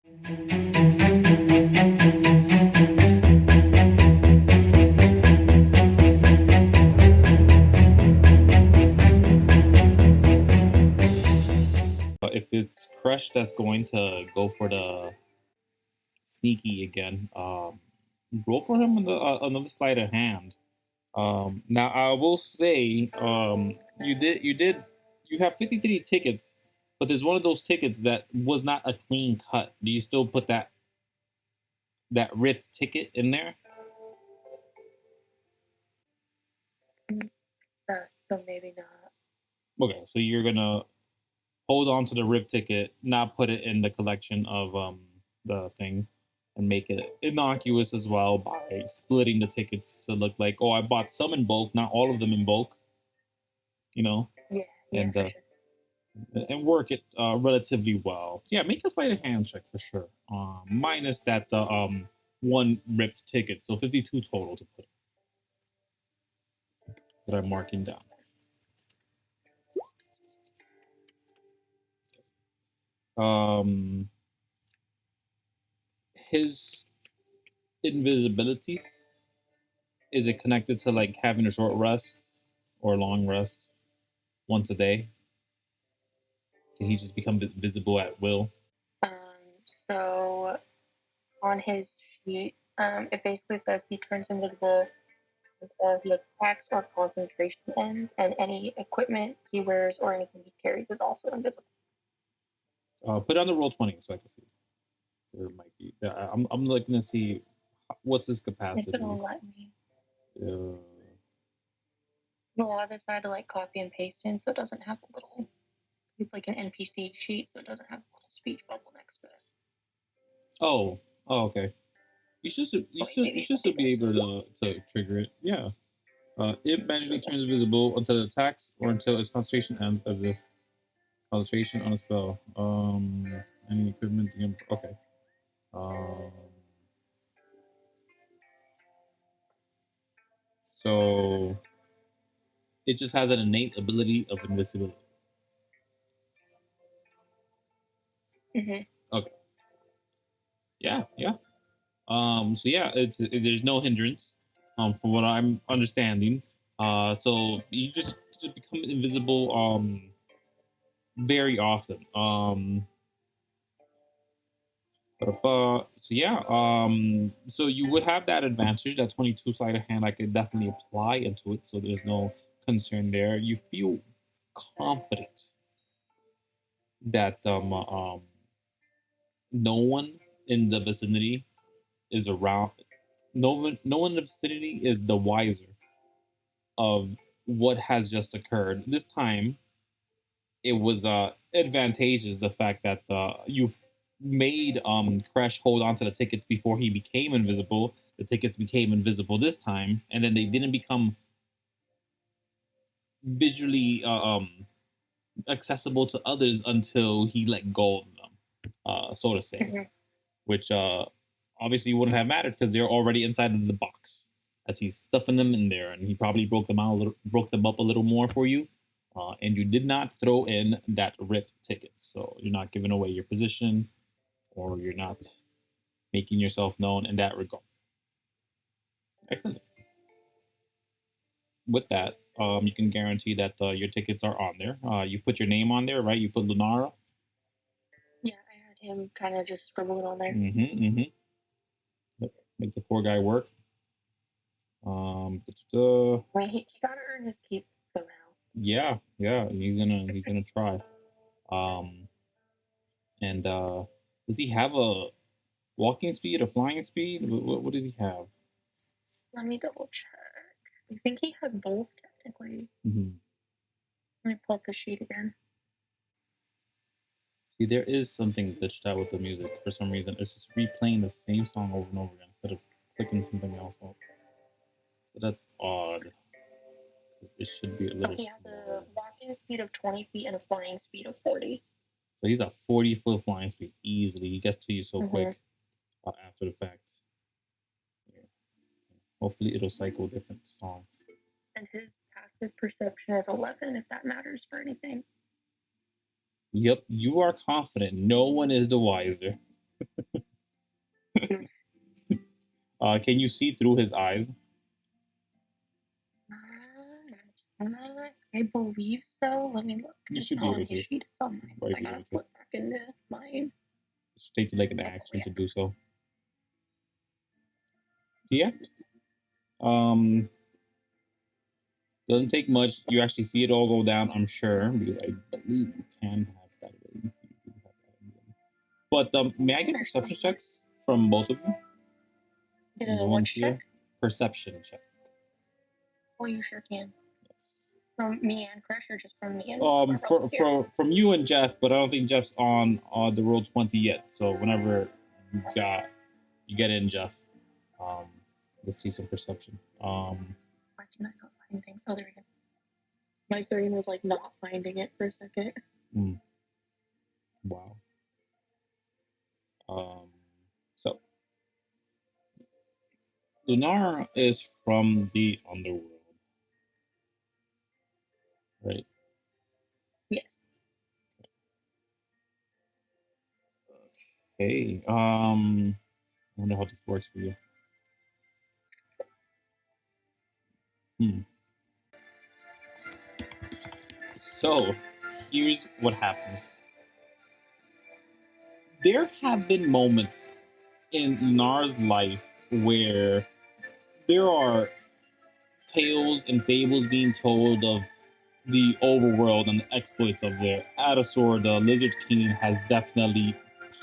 If it's Crush that's going to go for the sneaky again, roll for him on the another sleight of hand. Now I will say, you have 53 tickets, but there's one of those tickets that was not a clean cut. Do you still put that ripped ticket in there? So maybe not. Okay, so you're gonna hold on to the ripped ticket, not put it in the collection of the thing, and make it innocuous as well by splitting the tickets to look like, oh, I bought some in bulk, not all of them in bulk, you know, Yeah, and for sure. and work it relatively well. Yeah, make a sleight of hand check for sure. Minus that one ripped ticket, so 52 total to put that I'm marking down. Um, his invisibility, is it connected to like having a short rest or a long rest once a day? Can he just become visible at will? So on his sheet, it basically says he turns invisible with all the attacks or concentration ends, and any equipment he wears or anything he carries is also invisible. Put on the roll 20 so I can see. There might be. I'm looking to see what's his If capacity. it'll let me. Uh, A lot of this I had to like copy and paste in, so it doesn't have a little. It's like an NPC sheet, so it doesn't have a little speech bubble next to it. oh, okay. You should still be able to trigger it. Yeah. It magically turns invisible until it attacks or until its concentration ends, as if concentration on a spell. Any equipment. Okay. Um, so it just has an innate ability of invisibility. Mm-hmm. Okay. Yeah. Yeah. So yeah, there's no hindrance, from what I'm understanding. So you just become invisible, very often. So yeah, so you would have that advantage. That 22 sleight of hand, I could definitely apply into it. So there's no concern there. You feel confident that no one in the vicinity is around. No one in the vicinity is the wiser of what has just occurred. This time, it was advantageous the fact that you made Crash hold on to the tickets before he became invisible. The tickets became invisible this time, and then they didn't become visually accessible to others until he let go of them, so to say. Mm-hmm. Which obviously wouldn't have mattered because they're already inside of the box as he's stuffing them in there, and he probably broke them up a little more for you. And you did not throw in that rip ticket, so you're not giving away your position, or you're not making yourself known in that regard. Excellent. With that, you can guarantee that your tickets are on there. You put your name on there, right? You put Lunara. Yeah, I had him kind of just scribble it on there. Make the poor guy work. Wait, he gotta earn his keep somehow. Yeah, he's gonna try. Um, and does he have a walking speed, a flying speed? What does he have? Let me double check. I think he has both technically. Mm-hmm. Let me pull up the sheet again. See, there is something glitched out with the music for some reason. It's just replaying the same song over and over again instead of clicking something else up. So that's odd. It should be a little. He has a walking speed of 20 feet and a flying speed of 40. So he's a 40-foot flying speed easily. He gets to you so quick after the fact. Yeah. Hopefully, it'll cycle different songs. And his passive perception is 11, if that matters for anything. Yep, you are confident. No one is the wiser. Can you see through his eyes? I believe so. Let me look. You It's should not be on able his to. sheet. It's on mine. So Probably I be gotta able to. flip back into mine. It should take you like an Oh, action yeah. to do so. Yeah. Um, doesn't take much. You actually see it all go down, I'm sure, because I believe you can have that ability. You do have that ability. But may I get There's perception some. checks from both of you? Did The a ones which check? here? Perception check. Oh, you sure can. Yes. From me and Crush, or just from me and whoever else is here? From you and Jeff, but I don't think Jeff's on the roll 20 yet. So whenever you get in, Jeff. Um, let's see some perception. Why can I not find things? Oh, there we go. My brain was like not finding it for a second. Wow. So Lunara is from the underworld, right? Yes. Okay. I wonder how this works for you. So, here's what happens. There have been moments in Lunara's life where there are tales and fables being told of the overworld and the exploits of there. Adasor, the Lizard King, has definitely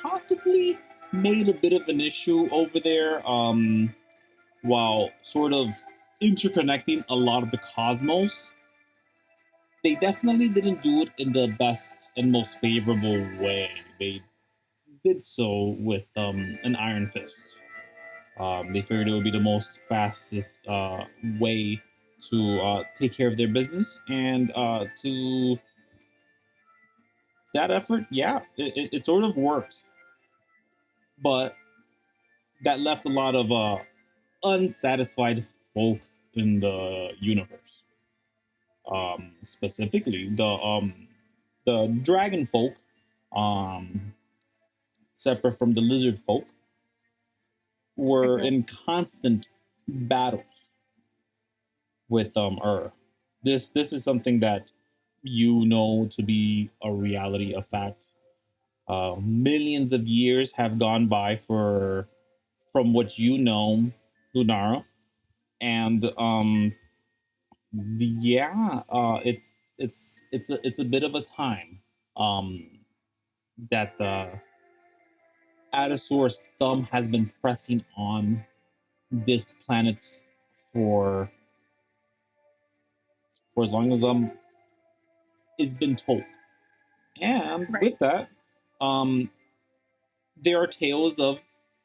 possibly made a bit of an issue over there, while sort of interconnecting a lot of the cosmos. They definitely didn't do it in the best and most favorable way. They did so with an iron fist. They figured it would be the most fastest way to take care of their business, and to that effort, yeah, it sort of worked, but that left a lot of unsatisfied folk in the universe. Specifically, the dragon folk, um, separate from the lizard folk, were in constant battles with This is something that you know to be a reality, a fact. Millions of years have gone by for from what you know, Lunara, and yeah, it's a bit of a time um, that Adasaur's thumb has been pressing on this planet's for as long as it's been told. And Right. with that, um, there are tales of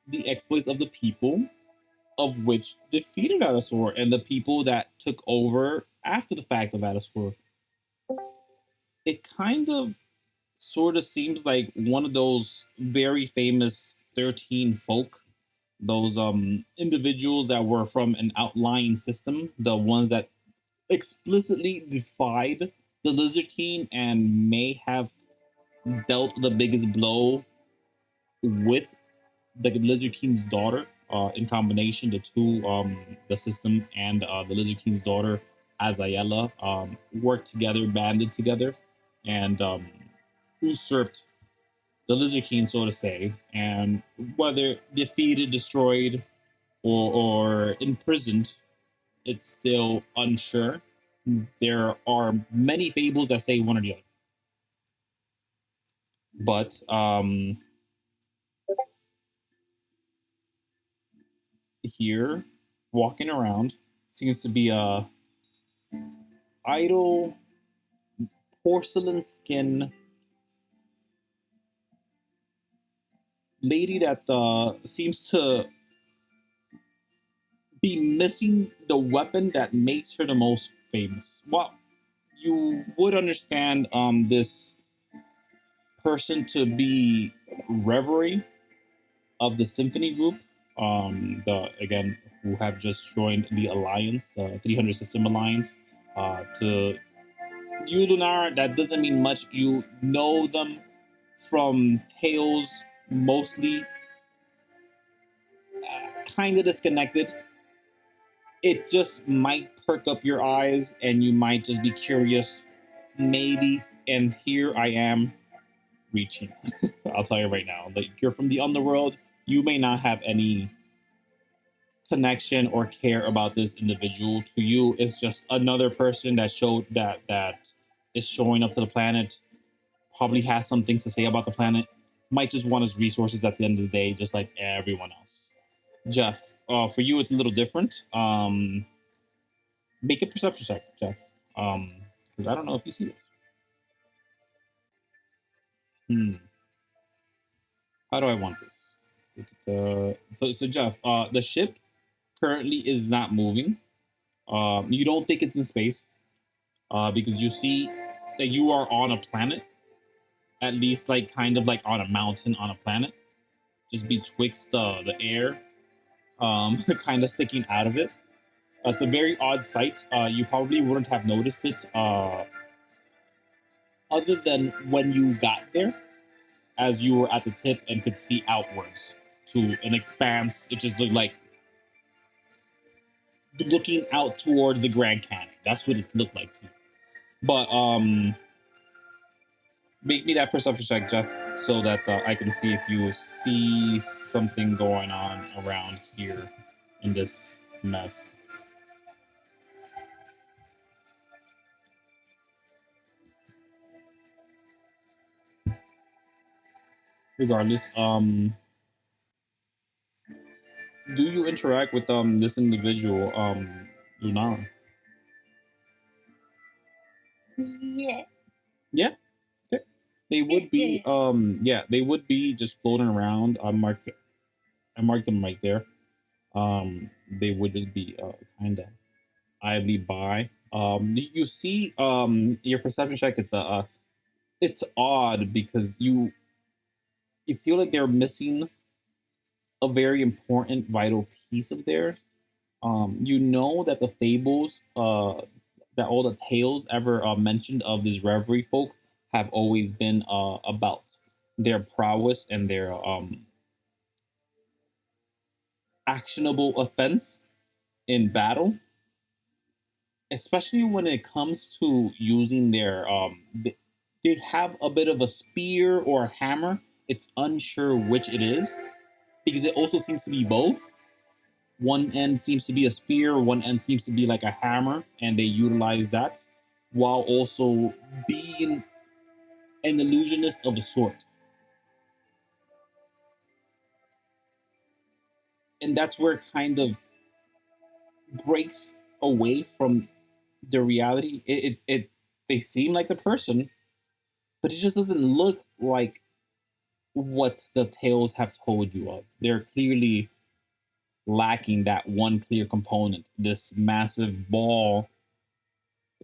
the exploits of the people of which defeated Adasaur and the people that took over after the fact of Adasaur. It kind of sort of seems like one of those very famous 13 folk, those individuals that were from an outlying system, the ones that explicitly defied the Lizard King and may have dealt the biggest blow with the Lizard King's daughter. In combination, the two, the system and the Lizard King's daughter, Azayela, worked together, banded together, and usurped the Lizard King, so to say. And whether defeated, destroyed, or imprisoned, it's still unsure. There are many fables that say one or the other. But here, walking around, seems to be a idle porcelain skin lady that seems to be missing the weapon that makes her the most famous. Well, you would understand this person to be Reverie of the Symphony group, the again who have just joined the alliance, the 300 System Alliance. To you, Lunar, that doesn't mean much. You know them from tales mostly kind of disconnected. It just might perk up your eyes and you might just be curious, maybe. And here I am reaching. I'll tell you right now, like you're from the underworld, you may not have any connection or care about this individual. To you, it's just another person that showed that is showing up to the planet, probably has some things to say about the planet, might just want his resources at the end of the day, just like everyone else. Jeff, for you, it's a little different. Make a perception check, Jeff. Because I don't know if you see this. Hmm. How do I want this? So Jeff, the ship currently is not moving. You don't think it's in space, because you see that you are on a planet, at least like kind of like on a mountain on a planet, just betwixt the air, kind of sticking out of it. It's a very odd sight. You probably wouldn't have noticed it, other than when you got there, as you were at the tip and could see outwards to an expanse. It just looked like looking out towards the Grand Canyon. That's what it looked like to you. But make me that perception check, Jeff, so that I can see if you see something going on around here in this mess. Regardless, do you interact with this individual, Lunara? Yeah. Yeah. Okay. They would be Yeah. yeah, they would be just floating around. I marked them right there. They would just be kind of idly by. You see your perception check. It's odd because you feel like they're missing a very important, vital piece of theirs. You know that the fables, that all the tales ever mentioned of these reverie folk have always been about their prowess and their actionable offense in battle, especially when it comes to using their they have a bit of a spear or a hammer. It's unsure which it is because it also seems to be both. One end seems to be a spear, one end seems to be like a hammer, and they utilize that while also being an illusionist of a sort. And that's where it kind of breaks away from the reality. It they seem like the person, but it just doesn't look like what the tales have told you of. They're clearly lacking that one clear component, this massive ball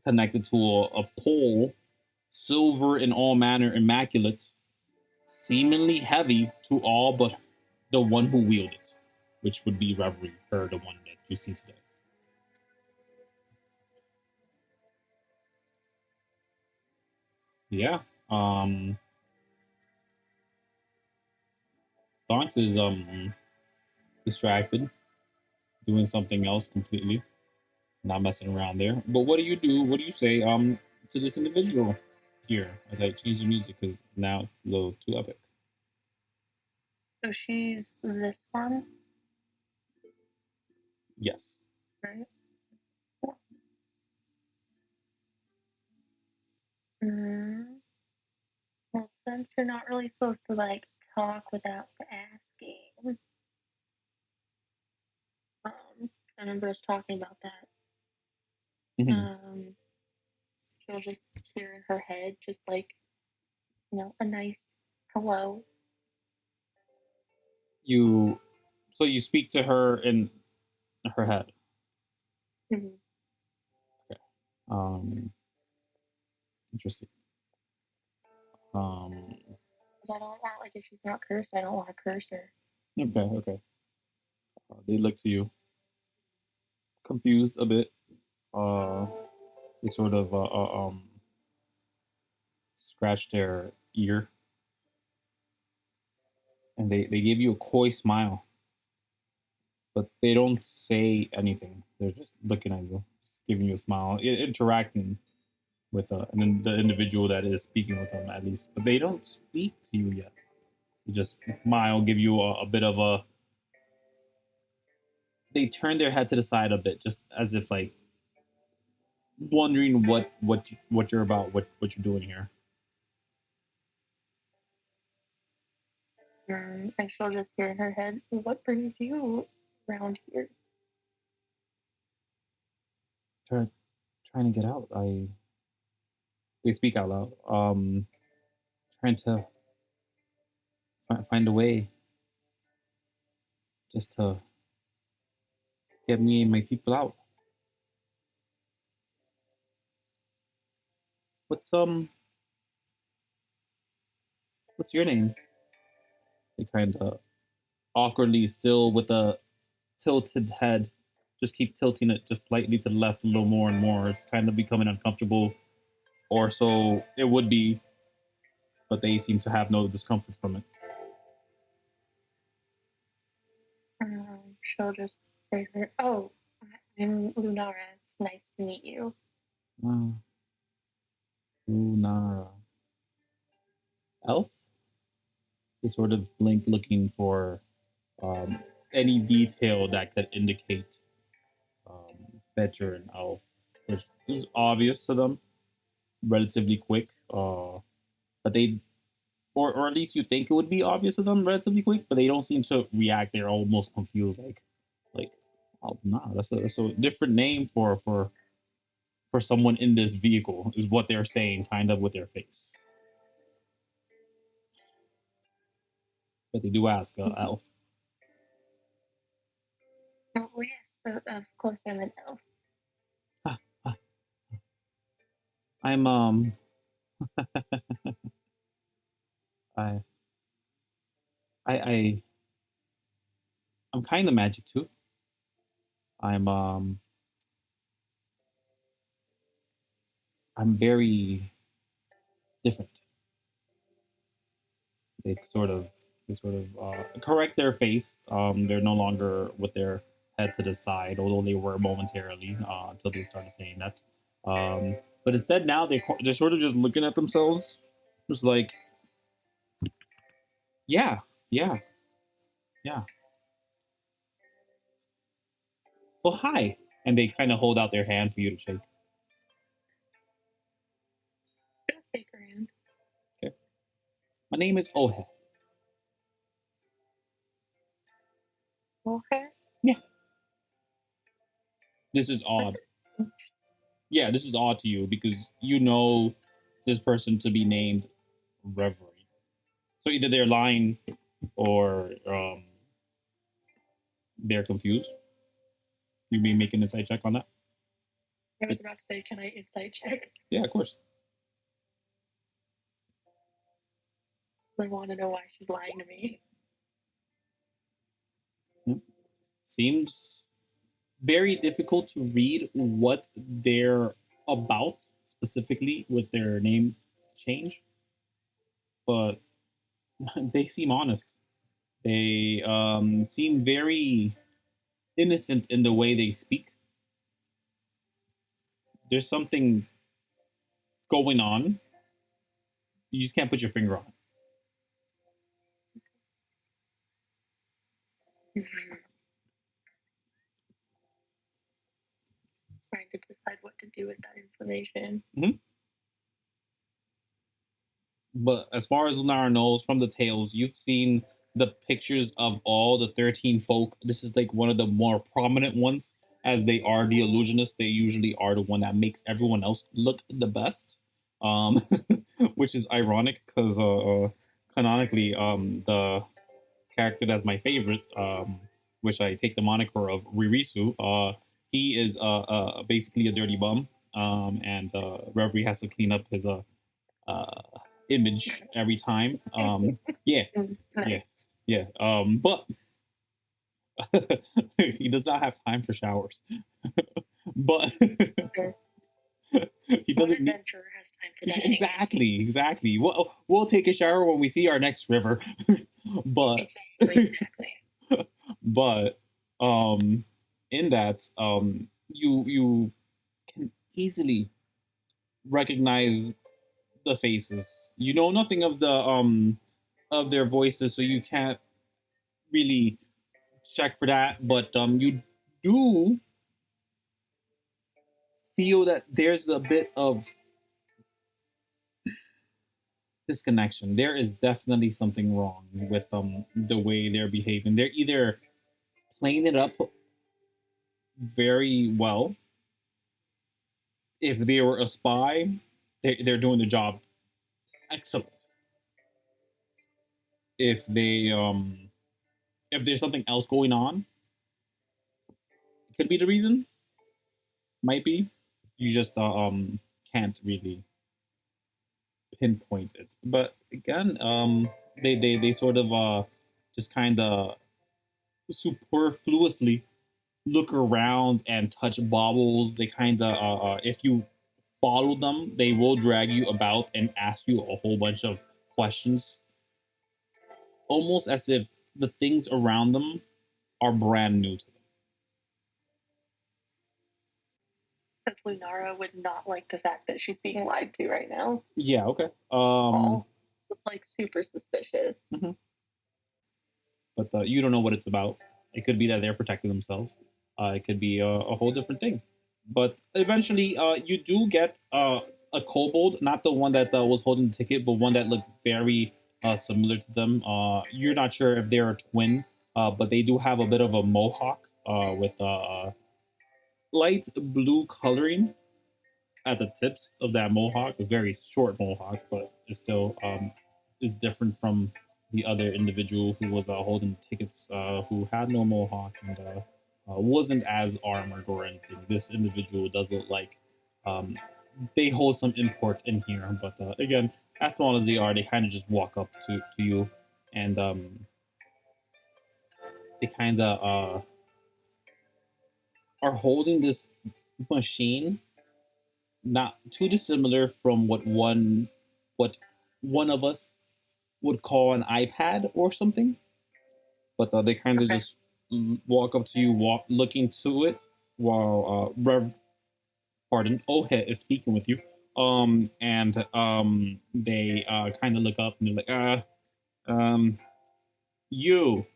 connected to a pole, silver in all manner immaculate, seemingly heavy to all but the one who wielded it, which would be Reverie, her, the one that you see today. Yeah. Um Thonx is distracted, doing something else completely, not messing around there. But what do you do? What do you say to this individual here as I change the music because now it's a little too epic? So she's this one, Yes. right? Mm. Well, since you're not really supposed to like talk without asking, so I remember us talking about that. Hmm. Um, she'll just hear in her head, just like a nice hello. You so you speak to her in her head. Mm-hmm. Okay. Interesting. Um, Because I don't want like if she's not cursed, I don't want to curse her. okay. Okay. They look to you, confused a bit. Uh, they sort of scratch their ear, and they give you a coy smile. but they don't say anything. They're just looking at you, just giving you a smile, interacting with the individual that is speaking with them at least. But they don't speak to you yet. They just smile, give you a bit of a. They turn their head to the side a bit, just as if like wondering what you're about, what you're doing here. And she'll just hear in her head, "What brings you around here?" Try, trying to get out. They speak out loud. Trying to find a way just to get me and my people out. What's what's your name? They kind of awkwardly, still with a tilted head, just keep tilting it just slightly to the left a little more and more. It's kind of becoming uncomfortable, or so it would be, but they seem to have no discomfort from it. She'll just say to her, "Oh, I'm Lunara. It's nice to meet you." Lunara. Elf? They sort of blink, looking for um, any detail that could indicate that you're an elf, which is obvious to them relatively quick. But they, or at least you think it would be obvious to them relatively quick, but they don't seem to react. They're almost confused, like, oh, nah, that's a different name for someone in this vehicle, is what they're saying, kind of with their face. But they do ask, elf. Oh, yes, so of course I'm an elf. Ah, ah. I'm I I I'm kind of magic too. I'm I'm very different. They sort of correct their face. They're no longer with their head to the side, although they were momentarily until they started saying that. But instead, now they're sort of just looking at themselves, just like, yeah, yeah, yeah. Well, hi, and they kind of hold out their hand for you to shake. She'll shake her hand. Okay, my name is Ohe. Okay. Yeah, this is odd. That's Yeah, this is odd to you because you know this person to be named Reverie. So either they're lying or they're confused. You may make an insight check on that. I was about to say, can I insight check? Yeah, of course. I want to know why she's lying to me. Yeah. Seems very difficult to read what they're about specifically with their name change, but they seem honest. They seem very innocent in the way they speak. There's something going on. You just can't put your finger on it. Trying to decide what to do with that information. Mm-hmm. But as far as Lunara knows from the tales, you've seen the pictures of all the 13 folk. This is like one of the more prominent ones, as they are the illusionists. They usually are the one that makes everyone else look the best, um, which is ironic because canonically, the character that's my favorite, which I take the moniker of Ririsu, he is basically a dirty bum, and Reverie has to clean up his uh, image every time. Yeah, Nice. yeah. But he does not have time for showers. But Okay. he One doesn't need. adventurer has time for that. Exactly. We'll take a shower when we see our next river. But Exactly. but um, in that you can easily recognize the faces. You know nothing of their voices, so you can't really check for that. But you do feel that there's a bit of disconnection. There is definitely something wrong with the way they're behaving. They're either playing it up very well. If they were a spy, they're doing the job excellent. If they if there's something else going on, it could be the reason. Might be. You just can't really pinpoint it. But again, they sort of just kind of superfluously look around and touch baubles. They kind of if you follow them, they will drag you about and ask you a whole bunch of questions, almost as if the things around them are brand new to them. Because Lunara would not like the fact that she's being lied to right now. Yeah. Okay. All. It's like super suspicious. Mhm. But you don't know what it's about. It could be that they're protecting themselves. It could be a whole different thing. But eventually, you do get a kobold, not the one that was holding the ticket, but one that looks very similar to them. You're not sure if they're a twin, but they do have a bit of a mohawk with light blue coloring at the tips of that mohawk, a very short mohawk, but it's still is different from the other individual who was holding tickets, who had no mohawk and wasn't as armored or anything. This individual does look like um, they hold some import in here, but again, as small as they are, they kind of just walk up to you and they kind of are holding this machine not too dissimilar from what one of us would call an iPad or something. But they kind of Okay. just walk up to you, walk looking to it while pardon, Ohe is speaking with you. And they kind of look up and they're like, um, you,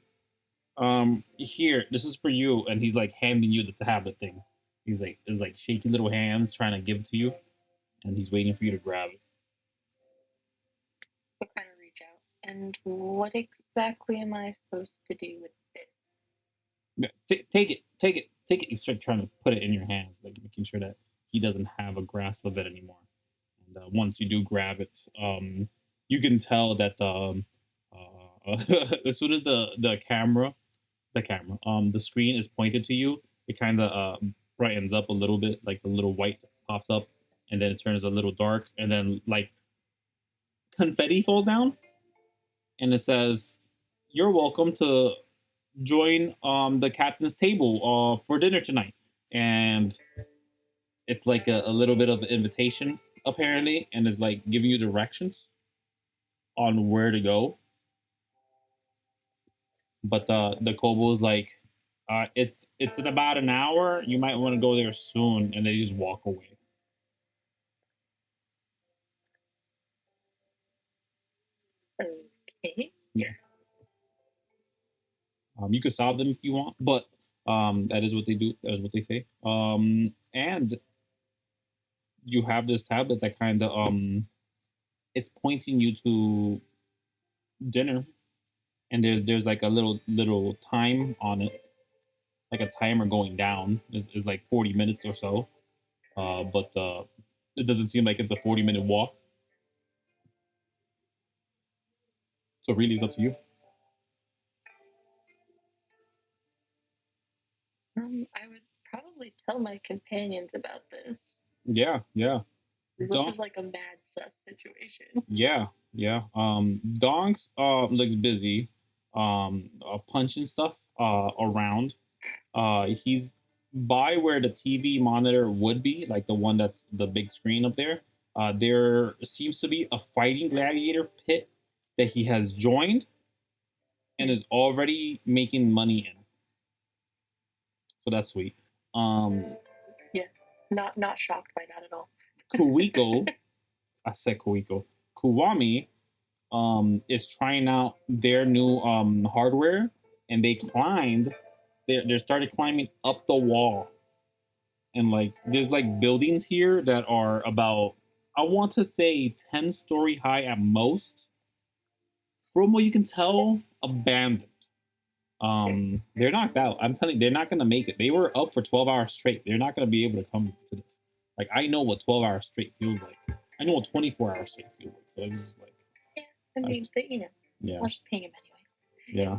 here, this is for you. And he's like handing you the tablet thing. He's like, is like shaky little hands trying to give it to you, and he's waiting for you to grab it. I kind of reach out. And what exactly am I supposed to do with this? Yeah, take it, take it, take it. He's trying to put it in your hands, like making sure that he doesn't have a grasp of it anymore. And once you do grab it, you can tell that as soon as the screen is pointed to you, it kind of brightens up a little bit, like the little white pops up, and then it turns a little dark, and then like confetti falls down, and it says, "You're welcome to join the captain's table for dinner tonight." And it's like a little bit of an invitation apparently, and it's like giving you directions on where to go. But the kobo is like, it's in about an hour. You might want to go there soon, and they just walk away. Okay. Yeah, you could solve them if you want, but that is what they do. That is what they say. And you have this tablet that kind of is pointing you to dinner, and there's like a little time on it, like a timer going down is like 40 minutes or so. But it doesn't seem like it's a 40-minute walk. So really, it's up to you. I would probably tell my companions about this. Yeah, yeah. 'Cause this Don, is like a mad sus situation. yeah, yeah. Donks looks busy, punching stuff around. He's by where the TV monitor would be, like the one that's the big screen up there. There seems to be a fighting gladiator pit that he has joined and is already making money in. So that's sweet. Um, Yeah, not shocked by that at all. Kuiko, I said Kuiko. Kuwami is trying out their new hardware, and they climbed. They started climbing up the wall, and like there's like buildings here that are about, I want to say, 10-story high at most. From what you can tell, abandoned. They're knocked out. I'm telling you, they're not gonna make it. They were up for 12 hours straight. They're not gonna be able to come to this. Like I know what 12 hours straight feels like. I know what 24 hours straight feels like. So it's just like, Yeah, I mean, but you know, yeah, I'll just ping him anyways. yeah.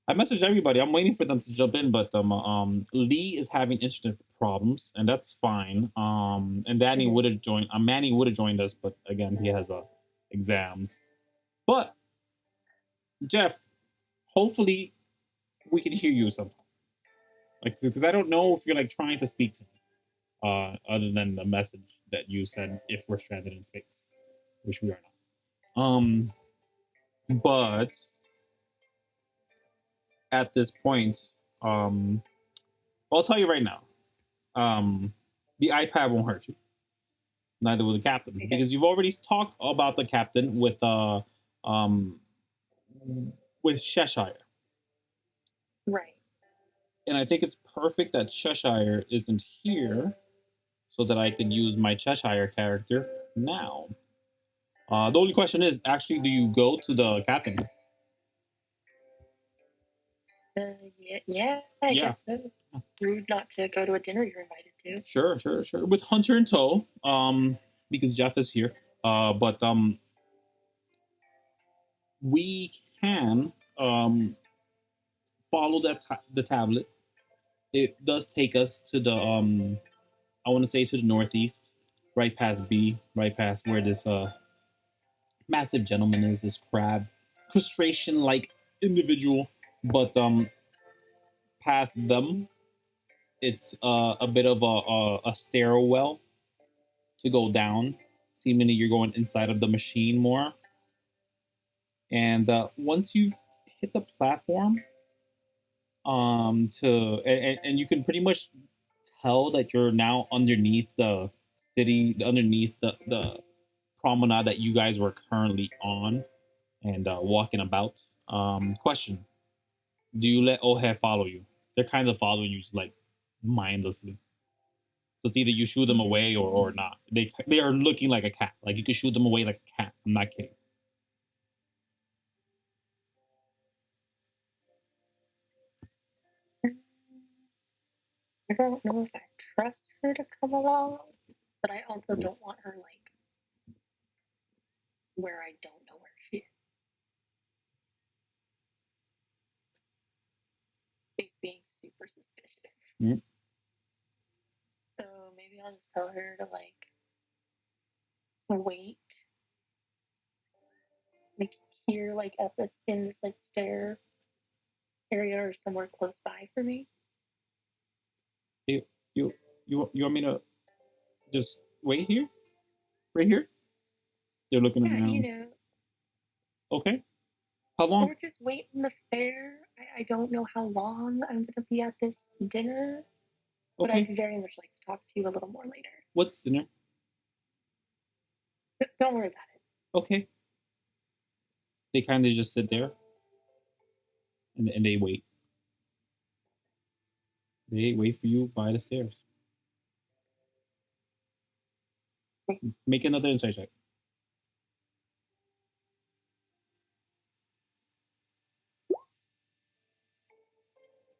I messaged everybody. I'm waiting for them to jump in, but Lee is having internet problems, and that's fine. And Danny would have joined. Manny would have joined us, but again, he has exams. But Jeff, hopefully, we can hear you sometime. Like, because I don't know if you're like trying to speak to me, other than the message that you said if we're stranded in space, which we are not. But at this point, I'll tell you right now, the iPad won't hurt you. Neither will the captain, Okay. because you've already talked about the captain um, with Cheshire, Right. and I think it's perfect that Cheshire isn't here, so that I can use my Cheshire character now. The only question is, actually, do you go to the captain? Yeah, I Yeah, guess so. Rude not to go to a dinner you're invited to. sure. With Hunter in tow, because Jeff is here. But we can follow the tablet. It does take us to the I want to say to the northeast, right past B, right past where this massive gentleman is, this crab crustacean like individual. But past them, it's a bit of a stairwell to go down. Seemingly, you're going inside of the machine more. And once you hit the platform, and you can pretty much tell that you're now underneath the city, underneath the promenade that you guys were currently on and walking about. Question: do you let Ohe follow you? They're kind of following you, just like mindlessly. So it's either you shoo them away or not. They are looking like a cat. Like you can shoo them away like a cat. I'm not kidding. I don't know if I trust her to come along, but I also don't want her like where I don't know where she is. She's being super suspicious. Mm. So maybe I'll just tell her to like wait, like here, like at this in this like stair area or somewhere close by for me. You you want me to just wait here, right here? They're looking Yeah, you around. know, Okay. How long? or just wait in the fair. I don't know how long I'm gonna be at this dinner, but Okay. I'd very much like to talk to you a little more later. What's dinner? Don't worry about it. Okay. They kind of just sit there and they wait. They wait for you by the stairs. Make another insight check.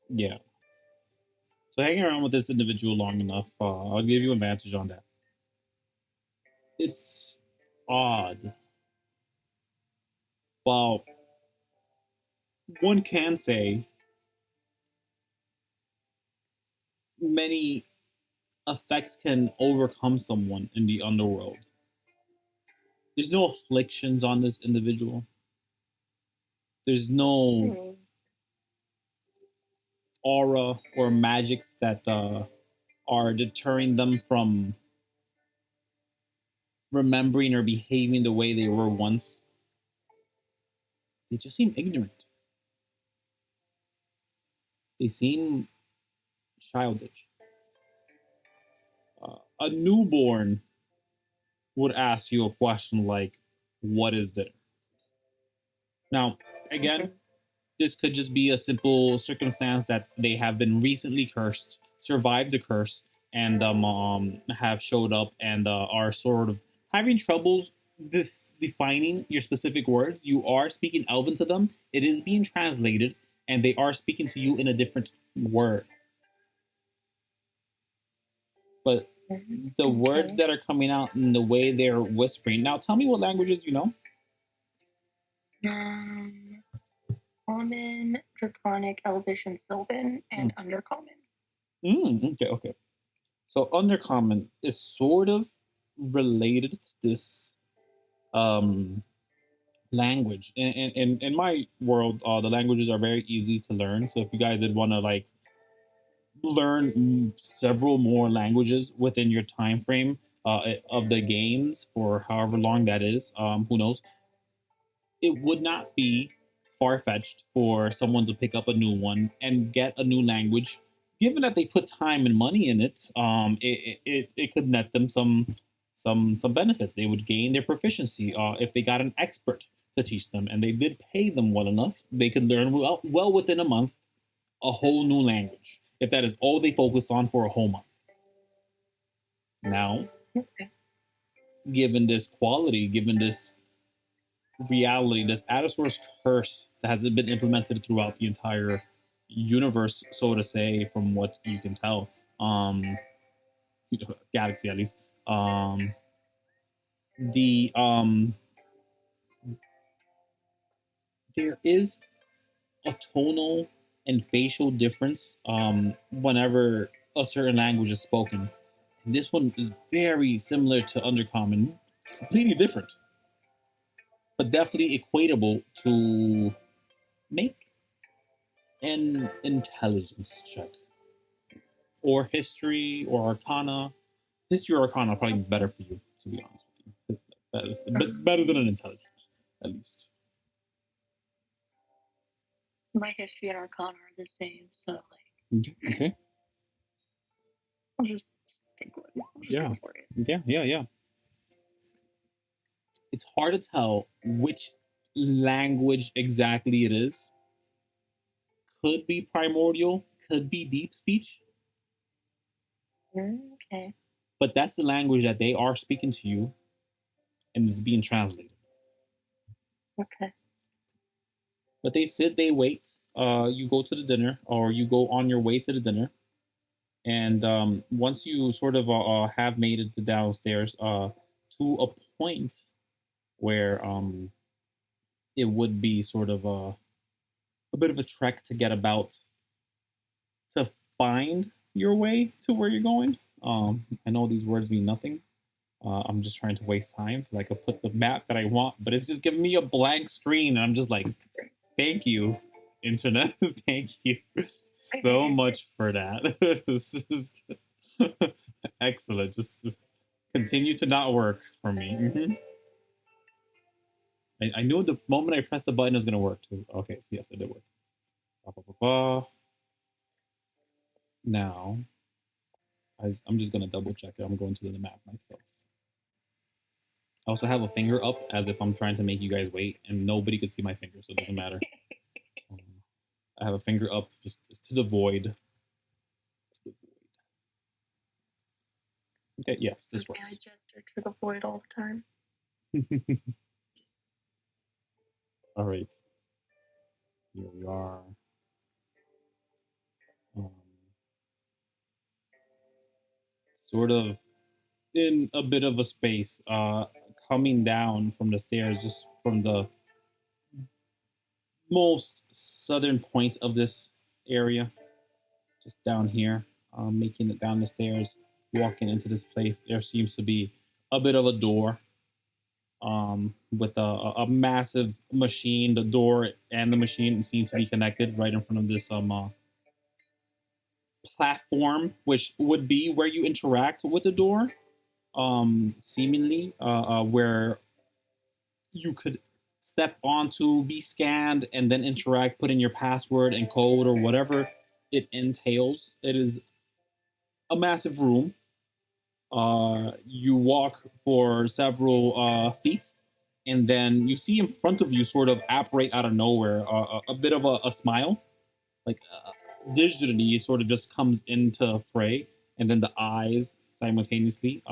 Yeah. So hanging around with this individual long enough, I'll give you advantage on that. It's odd. Well, one can say many effects can overcome someone in the underworld. There's no afflictions on this individual. There's no aura or magics that are deterring them from remembering or behaving the way they were once. They just seem ignorant. They seem childish. A newborn would ask you a question like, "What is dinner?" Now, again, Mhm. this could just be a simple circumstance that they have been recently cursed, survived the curse, and have showed up and are sort of having troubles this defining your specific words. You are speaking Elven to them. It is being translated, and they are speaking to you in a different word. But Mhm. the words Okay. that are coming out and the way they're whispering. Now, tell me what languages you know. Um, Common, Draconic, Elvish, and Sylvan, Mm. and Undercommon. Okay, okay. So Undercommon is sort of related to this um, language. In my world, the languages are very easy to learn. So if you guys did want to like learn several more languages within your time frame of the games for however long that is, who knows, it would not be far fetched for someone to pick up a new one and get a new language. Given that they put time and money in it, it could net them some benefits. They would gain their proficiency if they got an expert to teach them, and they did pay them well enough. They could learn well within a month a whole new language if that is all they focused on for a whole month. Now, Okay. given this quality, given this reality, this Adasaur's curse that has been implemented throughout the entire universe, so to say, from what you can tell, um, galaxy at least. The There is a tonal and facial difference whenever a certain language is spoken. And this one is very similar to Undercommon, completely different, but definitely equatable to make an intelligence check or history or arcana. History or arcana are probably better for you, to be honest with you. That is better than an Um, intelligence, at least. my history and Arcana are the same, so Okay. like, Okay. I'll just I'll just Yeah. go for it. Yeah. Yeah. Yeah. It's hard to tell which language exactly it is. Could be primordial, could be deep speech, Okay. but that's the language that they are speaking to you and is being translated. Okay. But they sit, they wait. You go to the dinner, or you go on your way to the dinner, and once you sort of have made it to downstairs to a point where it would be sort of a bit of a trek to get about to find your way to where you're going. I know these words mean nothing. I'm just trying to waste time to like put the map that I want, but it's just giving me a blank screen, and I'm just like, thank you, internet, thank you so much for that. This is excellent. Just continue to not work for me. I knew the moment I pressed the button it was gonna work too. Okay, so yes, it did work. Ba, ba, ba, ba. Now I'm just gonna double check it. I'm going to the map myself. I also have a finger up as if I'm trying to make you guys wait, and nobody can see my finger, so it doesn't matter. Um, I have a finger up just to the void. Okay, yes, It's this okay. I works. gesture to the void all the time. All right, here we are. Um, Sort of in a bit of a space, coming down from the stairs, just from the most southern point of this area, just down here, making it down the stairs, walking into this place. There seems to be a bit of a door with a massive machine. The door and the machine seem to be connected right in front of this platform, which would be where you interact with the door. Seemingly, where you could step onto, be scanned, and then interact, put in your password and code or whatever it entails. It is a massive room. You walk for several feet, and then you see in front of you, sort of apparate out of nowhere, a bit of a smile, like digitally, it sort of just comes into fray, and then the eyes simultaneously.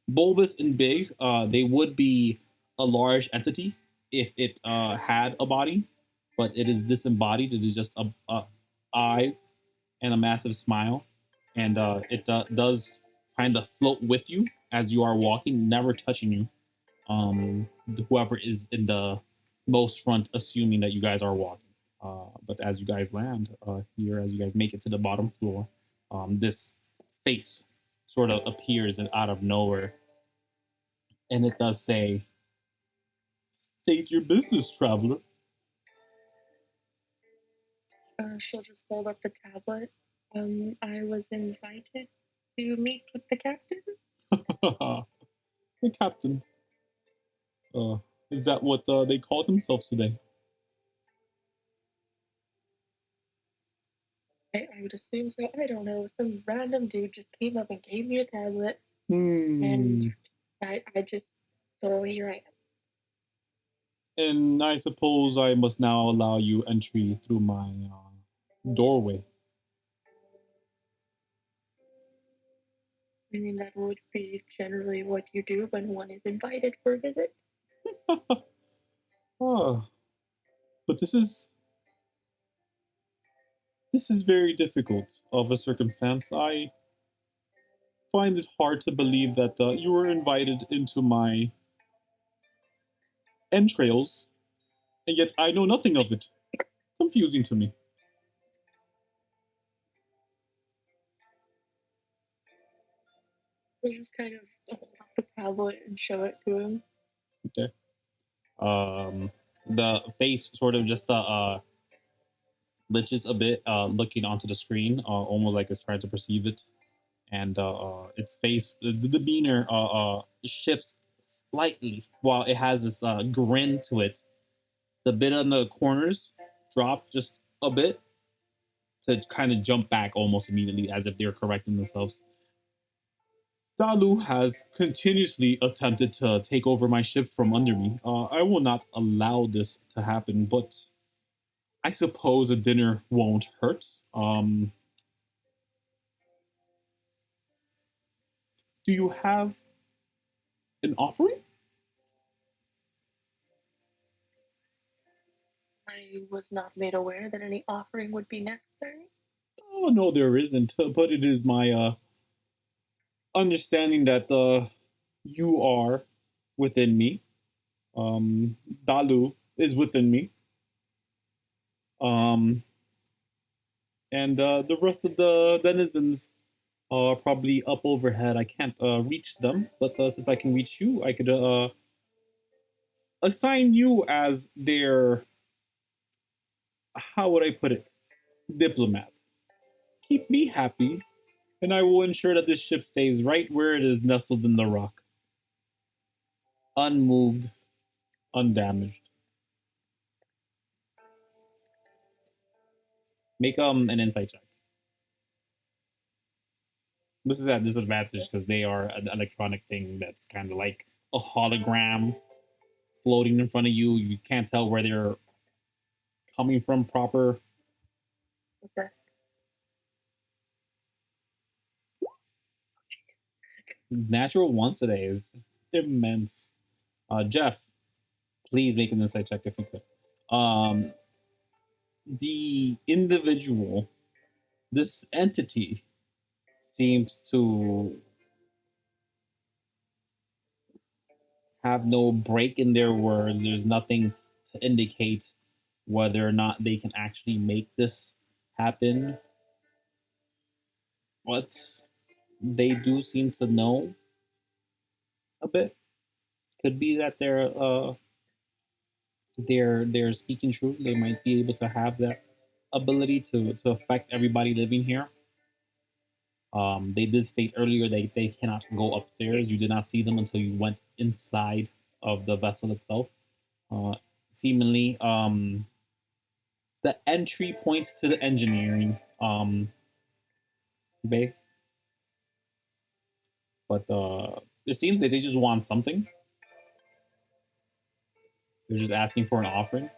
Bulbous and big, they would be a large entity if it had a body, but it is disembodied. It is just a eyes and a massive smile, and it does kind of float with you as you are walking, never touching you. Um, Whoever is in the most front, assuming that you guys are walking. But as you guys land here, as you guys make it to the bottom floor, this face sort of appears out of nowhere, and it does say, "State your business, traveler." She'll just hold up the tablet. I was invited to meet with the captain. The captain. Uh, is that what they call themselves today? I would assume so. I don't know. Some random dude just came up and gave me a tablet, and Hmm. I just so here I am. And I suppose I must now allow you entry through my doorway. I mean, that would be generally what you do when one is invited for a visit. Ah, but this is very difficult of a circumstance. I find it hard to believe that you were invited into my entrails, and yet I know nothing of it. Confusing to me. I just kind of hold up the tablet and show it to him. Okay. Um, the face sort of just glitches a bit, looking onto the screen, almost like it's trying to perceive it, and its face, the demeanor, shifts slightly while it has this grin to it. The bit on the corners drop just a bit to kind of jump back almost immediately as if they're correcting themselves. Dalu has continuously attempted to take over my ship from under me. I will not allow this to happen, but I suppose a dinner won't hurt. Do you have an offering? I was not made aware that any offering would be necessary. Oh, no, there isn't, but it is my understanding that you are within me. Dalu is within me. Um, and the rest of the denizens are probably up overhead. I can't reach them, but since I can reach you, I could assign you as their, how would I put it, diplomat. Keep me happy, and I will ensure that this ship stays right where it is nestled in the rock, unmoved, undamaged. Make an insight check. This is at disadvantage because they are an electronic thing that's kind of like a hologram floating in front of you. You can't tell where they're coming from proper. Okay. Natural ones today is just immense. Jeff, please make an insight check if you could. The individual, this entity, seems to have no break in their words. There's nothing to indicate whether or not they can actually make this happen. But they do seem to know a bit. Could be that they're speaking truth. They might be able to have that ability to affect everybody living here. They did state earlier they cannot go upstairs. You did not see them until you went inside of the vessel itself. Uh, Seemingly, the entry point to the engineering bay But it seems that they just want something. They're just asking for an offering.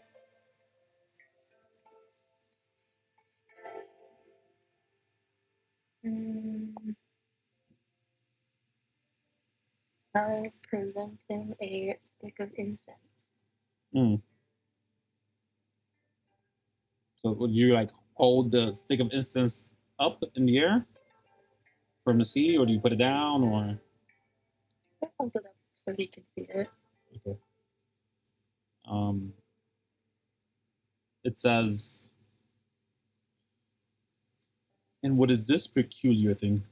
I'll present him a stick of incense. Mm. So would you like hold the stick of incense up in the air for him to see, or do you put it down, or? I'll hold it up so he can see it. Okay. It says, and what is this peculiar thing?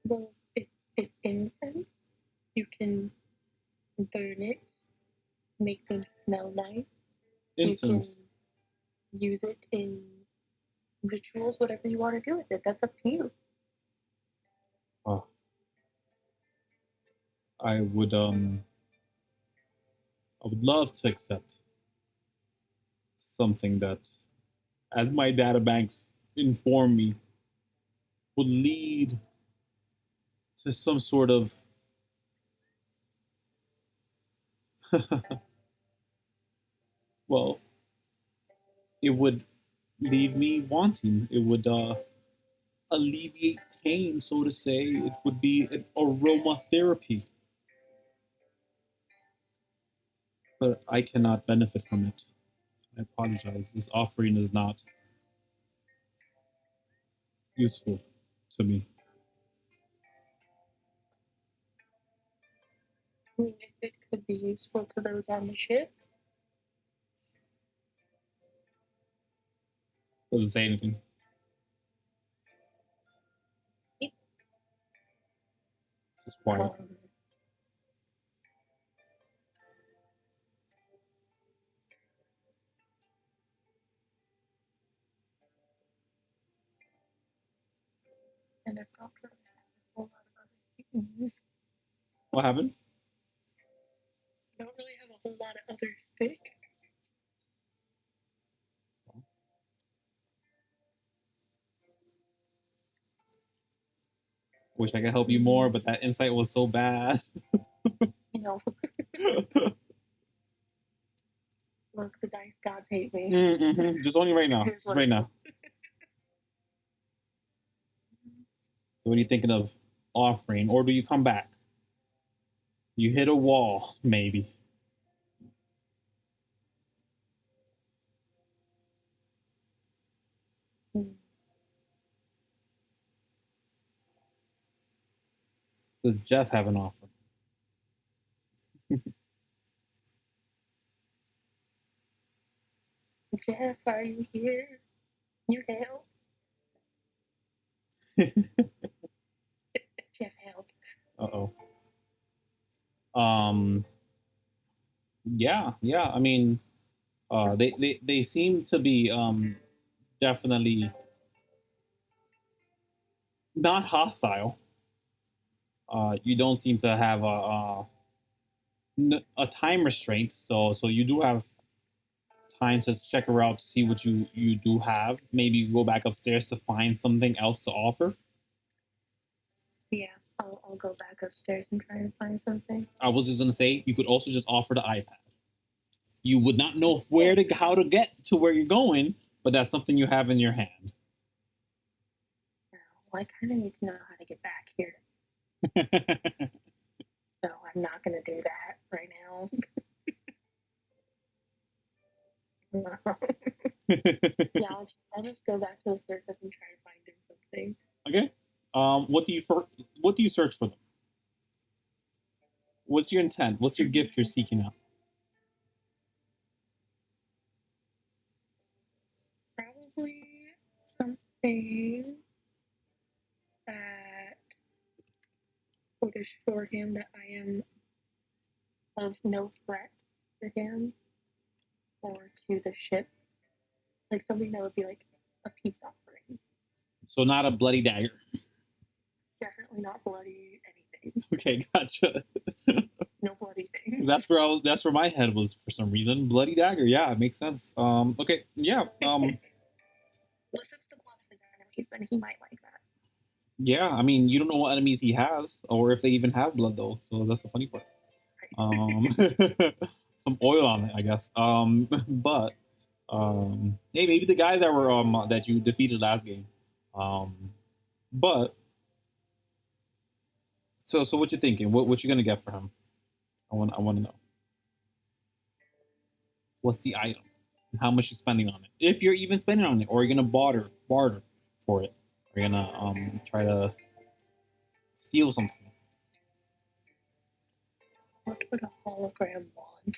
Well, it's incense. You can burn it, make things smell nice. Incense. You can use it in rituals, whatever you want to do with it. That's up to you. Oh. I would love to accept something that, as my databanks inform me, would lead to some sort of well, it would leave me wanting. It would alleviate pain, so to say. It would be an aromatherapy. But I cannot benefit from it. I apologize. This offering is not useful to me. I mean, it could be useful to those on the ship. Doesn't say anything. Just quiet. And I've talked about a whole lot of other things. What happened? I don't really have a whole lot of other things. Wish I could help you more, but that insight was so bad. You know, look, the dice gods hate me. Mm-hmm. Just only right now. Here's Just right now. So what are you thinking of offering? Or do you come back? You hit a wall, maybe. Does Jeff have an offer? Jeff, are you here? You help? Jeff help. Uh-oh. Yeah. I mean, they seem to be definitely not hostile. You don't seem to have a time restraint, so you do have time to check her out to see what you do have. Maybe you go back upstairs to find something else to offer. Yeah, I'll go back upstairs and try and find something. I was just gonna say you could also just offer the iPad. You would not know how to get to where you're going, but that's something you have in your hand. Well, I kind of need to know how to get back here. So I'm not gonna do that right now. Yeah, I'll just go back to the surface and try to find him something. Okay. What do you search for them? What's your intent? What's your gift you're seeking out? Probably something that would assure him that I am of no threat to him or to the ship. Like something that would be like a peace offering. So not a bloody dagger. Definitely not bloody anything. Okay, gotcha. No bloody things. That's where my head was for some reason. Bloody dagger. Yeah, it makes sense. Okay. Yeah. Unless it's the blood of his enemies, then he might like that. Yeah, I mean, you don't know what enemies he has, or if they even have blood though. So that's the funny part. Um, some oil on it, I guess. But hey, maybe the guys that were that you defeated last game. Um, but so what you thinking? What you gonna get for him? I want to know what's the item, and how much you're spending on it, if you're even spending on it, or you're gonna barter for it, or you're gonna try to steal something. What would a hologram want?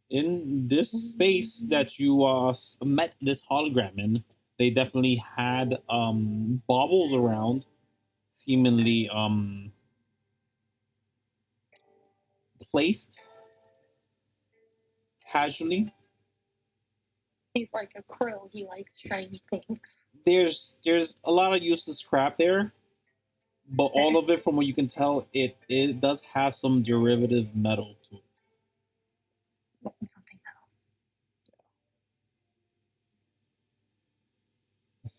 In this space that you met this hologram in, they definitely had baubles around, seemingly placed casually. He's like a crow. He likes shiny things. There's a lot of useless crap there, but all of it, from what you can tell, it does have some derivative metal to it. Wasn't something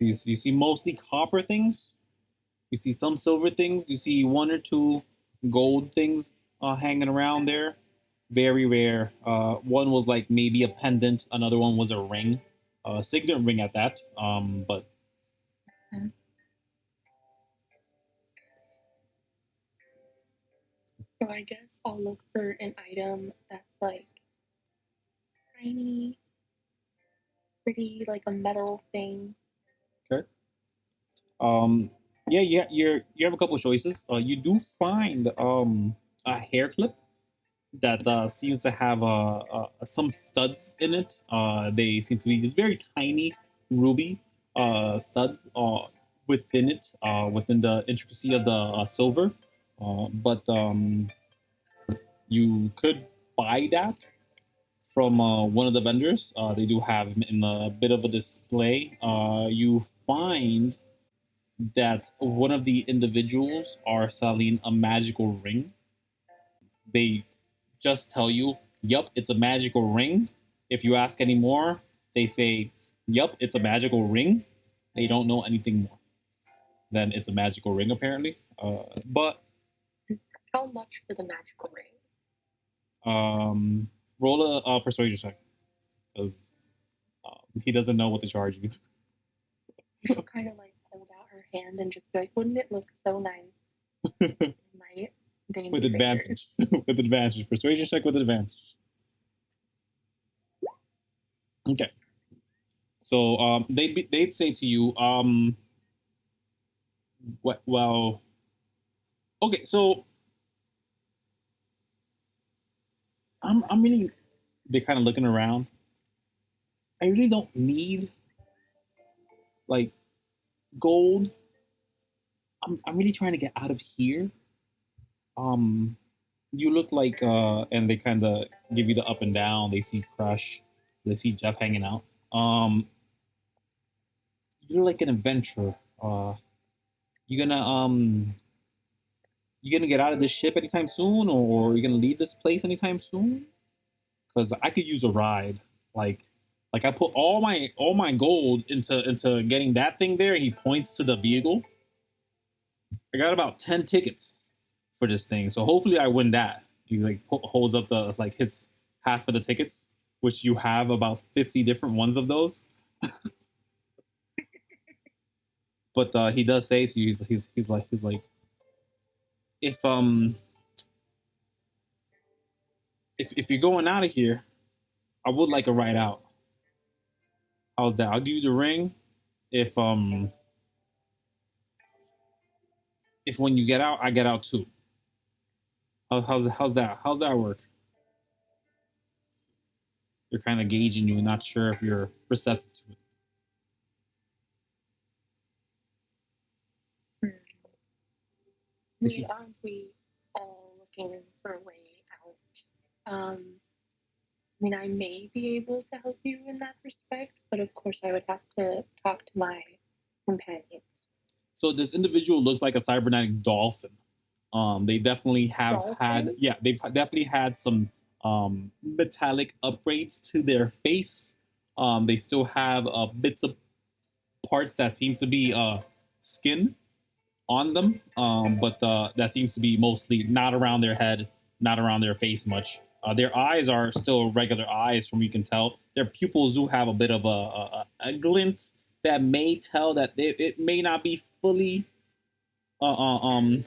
You see mostly copper things. You see some silver things. You see one or two gold things hanging around there. Very rare. One was like maybe a pendant. Another one was a ring, a signet ring at that. But else. So I guess I'll look for an item that's like tiny, pretty, like a metal thing. okay. Yeah, you have a couple of choices. You do find a hair clip that seems to have some studs in it. They seem to be just very tiny ruby studs within it, within the intricacy of the silver. But you could buy that from one of the vendors. They do have in a bit of a display. You find that one of the individuals are selling a magical ring. They just tell you, "Yup, it's a magical ring." If you ask any more, they say, "Yup, it's a magical ring." They don't know anything more than it's a magical ring, apparently. But How much for the magical ring? um, roll a persuasion check because he doesn't know what to charge you. She'll kind of like hold out her hand and just be like, "Wouldn't it look so nice in my With dainty advantage. fingers?" With advantage. Persuasion check with advantage. Okay. So they'd say to you, well, okay, so I'm really, they're kind of looking around. I really don't need like gold. I'm really trying to get out of here. Um, you look like and they kind of give you the up and down. They see Crush, they see Jeff hanging out. Um, you're like an adventurer. You gonna you gonna get out of this ship anytime soon, or you gonna leave this place anytime soon? Because I could use a ride. Like I put all my gold into getting that thing there. He points to the vehicle. I got about 10 tickets for this thing, so hopefully I win that. He like holds up the like his half of the tickets, which you have about 50 different ones of those. But he does say to you, he's like, if if you're going out of here, I would like a ride out. How's that? I'll give you the ring if if when you get out, I get out too. How's that? How's that work? They're kind of gauging you, not sure if you're receptive to it. Hmm. They see, Aren't we all looking for a way out? I mean, I may be able to help you in that respect, but of course, I would have to talk to my companions. so this individual looks like a cybernetic dolphin. They definitely have had, Dolphin? yeah, they've definitely had some metallic upgrades to their face. They still have bits of parts that seem to be skin on them, but that seems to be mostly not around their head, not around their face much. Their eyes are still regular eyes, from you can tell. Their pupils do have a bit of a glint that may tell that it may not be fully uh, uh, um,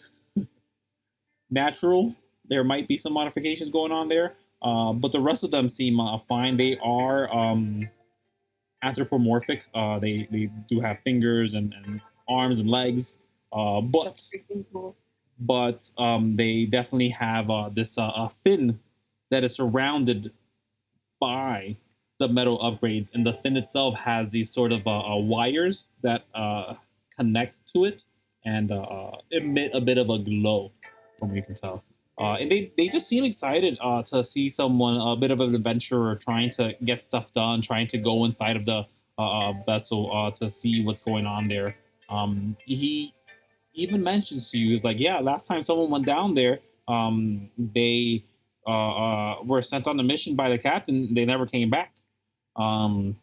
natural. There might be some modifications going on there, but the rest of them seem fine. They are anthropomorphic. They do have fingers and arms and legs, but Cool. they definitely have this fin that is surrounded by the metal upgrades, and the fin itself has these sort of wires that connect to it and emit a bit of a glow, from what you can tell. And they just seem excited to see someone, a bit of an adventurer, trying to get stuff done, trying to go inside of the vessel to see what's going on there. He even mentions to you, is like, yeah, last time someone went down there, they were sent on a mission by the captain. They never came back. Um,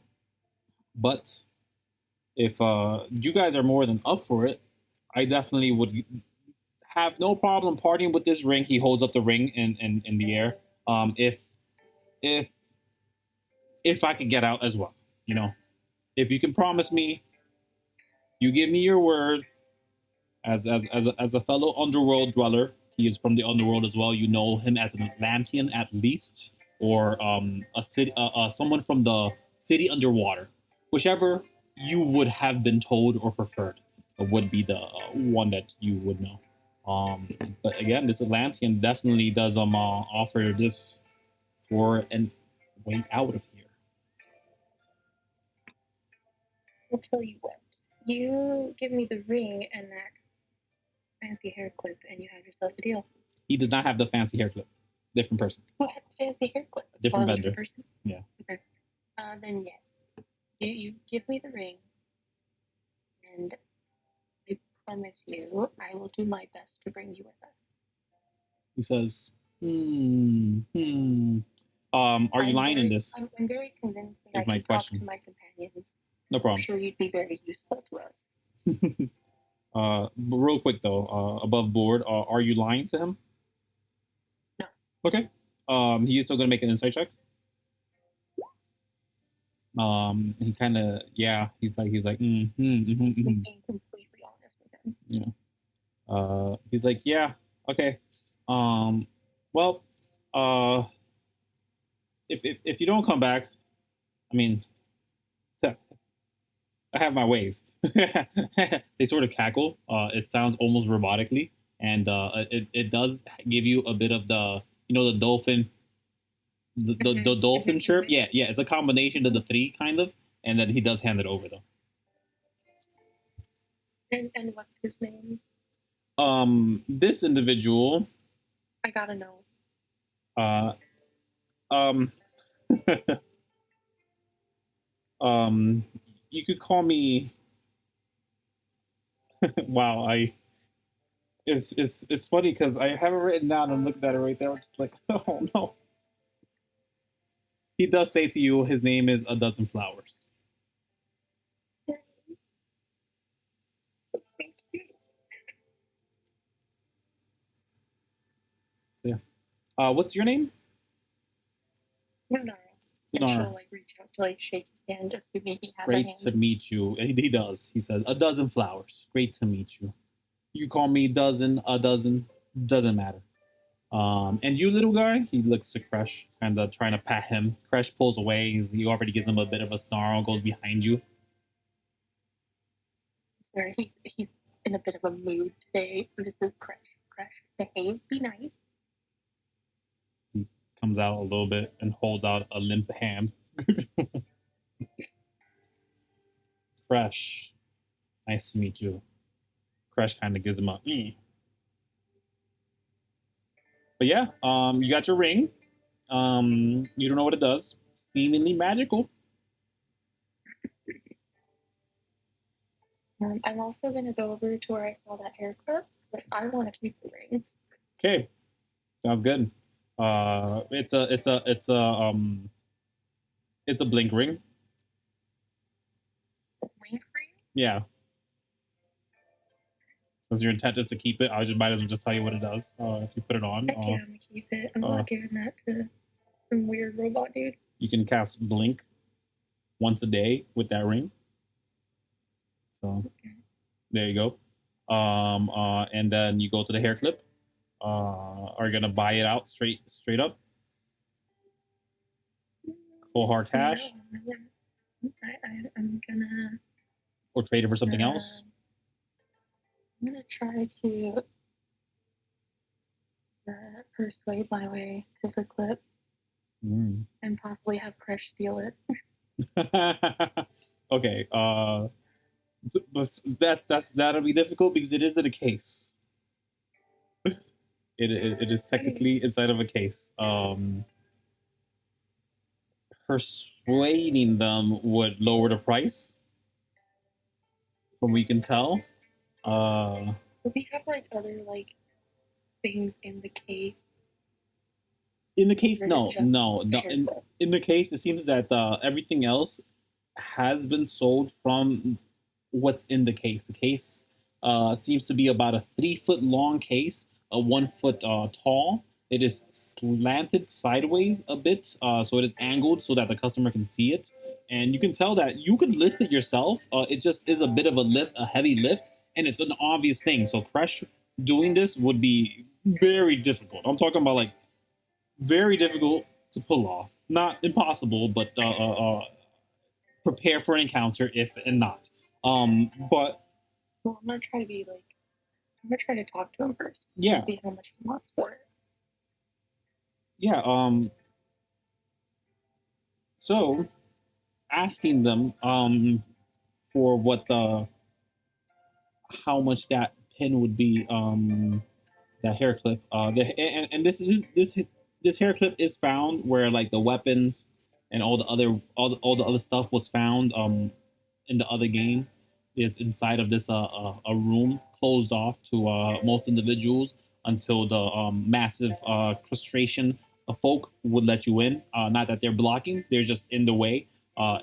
but if you guys are more than up for it, I definitely would have no problem partying with this ring. He holds up the ring in the air. If if if I could get out as well, you know, if you can promise me, you give me your word as a fellow underworld dweller. He is from the underworld as well. You know him as an Atlantean at least, or a city, someone from the city underwater, whichever you would have been told or preferred would be the one that you would know. Um, but again, this Atlantean definitely does offer this for an way out of here. I'll tell you what. You give me the ring and that fancy hair clip, and you have yourself a deal. He does not have the fancy hair clip. Different person. Who had the fancy hair clip? Different vendor. Different person? Yeah. Okay. Then yes. You give me the ring, and I promise you I will do my best to bring you with us. He says, are you lying in this? I'm very convinced that I Is my can question. talk to my companions. No problem. I'm sure you'd be very useful to us. But real quick though, above board, are you lying to him? No. Okay. He is still gonna make an insight check. He kind of, yeah. He's like, He's being completely honest with him. Yeah. He's like, yeah, okay. Well, if you don't come back, I mean, I have my ways. They sort of cackle. It sounds almost robotically, and it does give you a bit of the, the dolphin, the dolphin chirp. Yeah, it's a combination of the three, kind of, and then he does hand it over though. And what's his name? This individual. I gotta know. You could call me. Wow, it's funny because I have it written down. I'm looking at it right there. I'm just like, oh no. He does say to you, his name is A Dozen Flowers. Thank you. So, yeah. What's your name? Lunara. And she'll reach out to shake his hand, assuming he has a hand. Great to meet you. He does. He says, A Dozen Flowers. Great to meet you. You call me dozen, a dozen, doesn't matter. And you, little guy, he looks to Kresh, kind of trying to pat him. Kresh pulls away. He already gives him a bit of a snarl, goes behind you. Sorry, he's in a bit of a mood today. This is Kresh. Kresh, behave, be nice. He comes out a little bit and holds out a limp hand. Kresh, nice to meet you. Kresh kind of gives him a But yeah, you got your ring. You don't know what it does. Seemingly magical. I'm also gonna go over to where I saw that haircut, but I want to keep the ring. Okay, sounds good. It's a blink ring. Blink ring? Yeah. Since your intent is to keep it, I just might as well just tell you what it does. If you put it on, Heck yeah, I'm gonna keep it. I'm not giving that to some weird robot dude. you can cast Blink once a day with that ring. So there you go. And then you go to the hair clip. Are you gonna buy it out straight up? Cold hard cash, I'm gonna or trade it for something else? I'm gonna try to persuade my way to the clip and possibly have Crush steal it. Okay. But that'll be difficult because it is in a case. It is technically inside of a case. Persuading them would lower the price, from what you can tell. Does he have like other like things in the case? In the case, no. In the case, it seems that everything else has been sold from what's in the case. The case seems to be about a 3 foot long case, a 1 foot tall. It is slanted sideways a bit, so it is angled so that the customer can see it, and you can tell that you could lift it yourself. It just is a bit of a lift, a heavy lift, and it's an obvious thing. So Crush doing this would be very difficult. I'm talking about like very difficult to pull off. Not impossible, but prepare for an encounter if and not. But well, I'm gonna try to be like, I'm gonna try to talk to him first. Yeah. See how much he wants for it. Yeah. So asking them for what the how much that pin would be, that hair clip, and this hair clip is found where like the weapons and all the other stuff was found in the other game. Is inside of this a room closed off to most individuals until the massive frustration of folk would let you in. Not that they're blocking, they're just in the way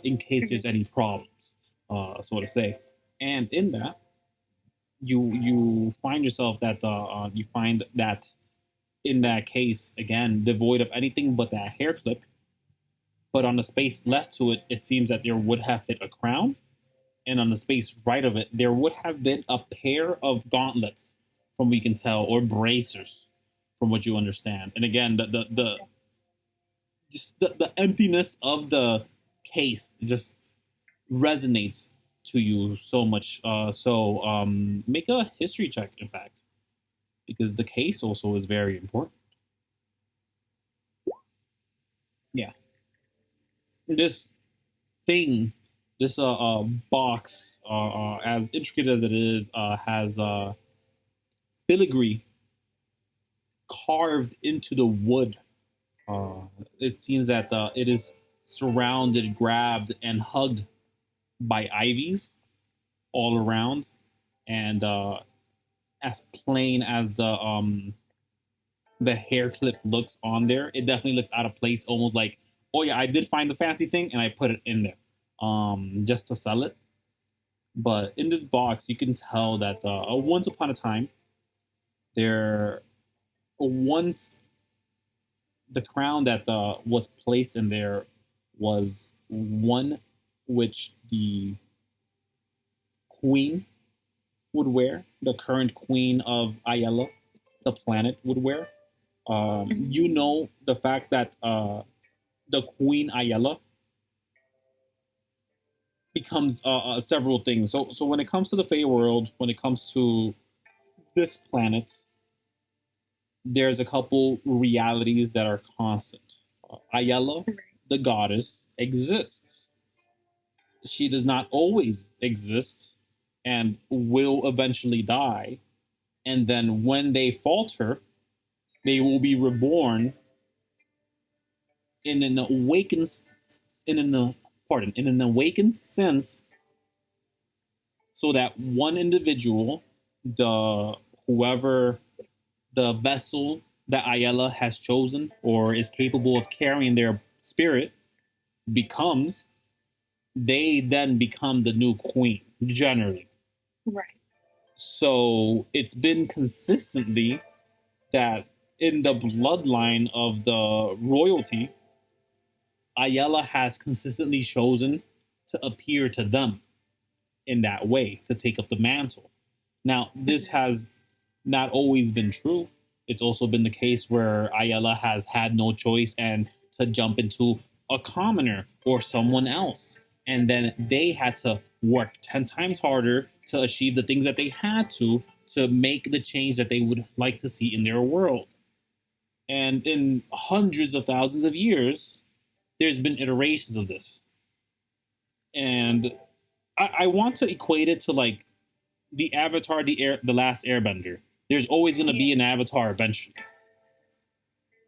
in case there's any problems, so to say. And in that, you find yourself that you find that in that case, again, devoid of anything but that hair clip, but on the space left to it, it seems that there would have fit a crown, and on the space right of it, there would have been a pair of gauntlets, from what you can tell, or bracers, from what you understand. And again, the just the emptiness of the case just resonates to you so much. Make a history check, in fact, because the case also is very important. Yeah, this thing, this box, as intricate as it is, has filigree carved into the wood. It seems that it is surrounded, grabbed, and hugged by ivies all around, and as plain as the hair clip looks on there, it definitely looks out of place. Almost like, oh yeah, I did find the fancy thing and I put it in there, just to sell it. But in this box, you can tell that once upon a time, there once the crown that was placed in there was one which the queen would wear, the current queen of Ayala, the planet, would wear. You know the fact that the Queen Ayala becomes several things. So when it comes to the Fey world, when it comes to this planet, there's a couple realities that are constant. Ayala, the goddess, exists. She does not always exist and will eventually die. And then when they falter, they will be reborn in an awakened in an in an awakened sense, so that one individual, the whoever the vessel that Ayala has chosen or is capable of carrying their spirit becomes, they then become the new queen. generally. Right. So it's been consistently that in the bloodline of the royalty, Ayala has consistently chosen to appear to them in that way to take up the mantle. Now, this Mm-hmm. has not always been true. It's also been the case where Ayala has had no choice and to jump into a commoner or someone else. And then they had to work 10 times harder to achieve the things that they had to make the change that they would like to see in their world. And in hundreds of thousands of years, there's been iterations of this. And I want to equate it to like the Avatar, the Last Airbender. There's always going to be Yeah. an Avatar eventually,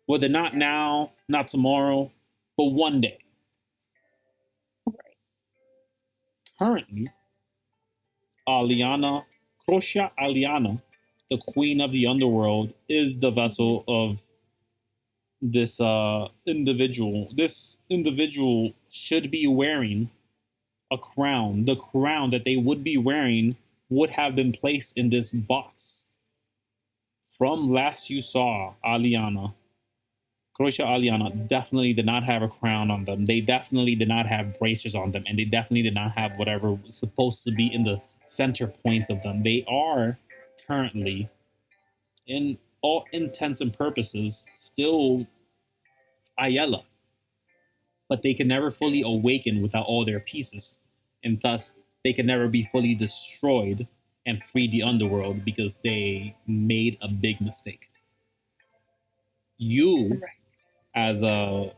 whether not now, not tomorrow, but one day. Right. Currently, Aliana, Krosha Aliana, the queen of the underworld, is the Mm-hmm. vessel of this individual. This individual should be wearing a crown. The crown that they would be wearing would have been placed in this box. From last you saw, Aliana, Croatia Aliana definitely did not have a crown on them. They definitely did not have bracers on them, and they definitely did not have whatever was supposed to be in the center point of them. They are currently, in all intents and purposes, still Ayala, but they can never fully awaken without all their pieces, and thus they can never be fully destroyed and free the underworld because they made a big mistake. You, Right. as a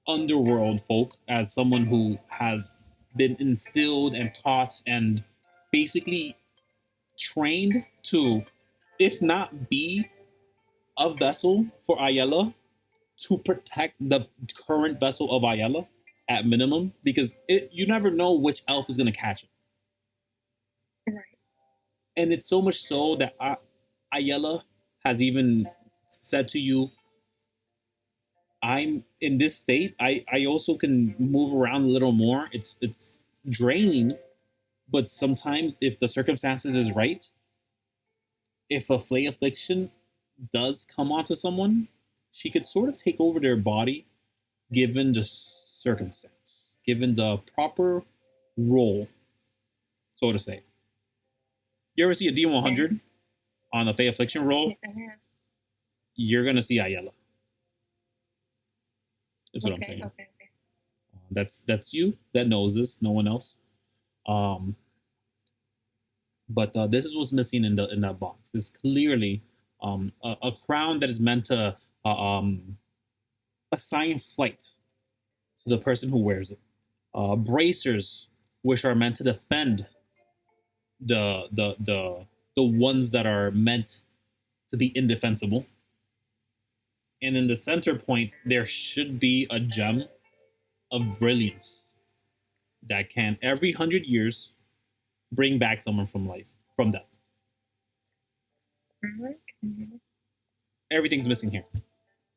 underworld folk, as someone who has been instilled and taught and basically trained to, if not be a vessel for Ayala, to protect the current vessel of Ayala at minimum, because you never know which elf is going to catch it. Right. And it's so much so that Ayala has even said to you, I'm in this state. I also can move around a little more. It's draining, but sometimes if the circumstances is right, if a flay affliction does come onto someone, she could sort of take over their body given the circumstance, given the proper role, so to say. You ever see a Okay. D100 on the Fey Affliction roll? Yes, I have. You're gonna see Ayala. That's what I'm Okay. saying. Okay. Okay. That's you that knows this. No one else. Um, but this is what's missing in that box. It's clearly a crown that is meant to assign flight to the person who wears it. Bracers, which are meant to defend the ones that are meant to be indefensible. And in the center point, there should be a gem of brilliance that can every 100 years bring back someone from life, from death. Mhm, mhm, Everything's missing here.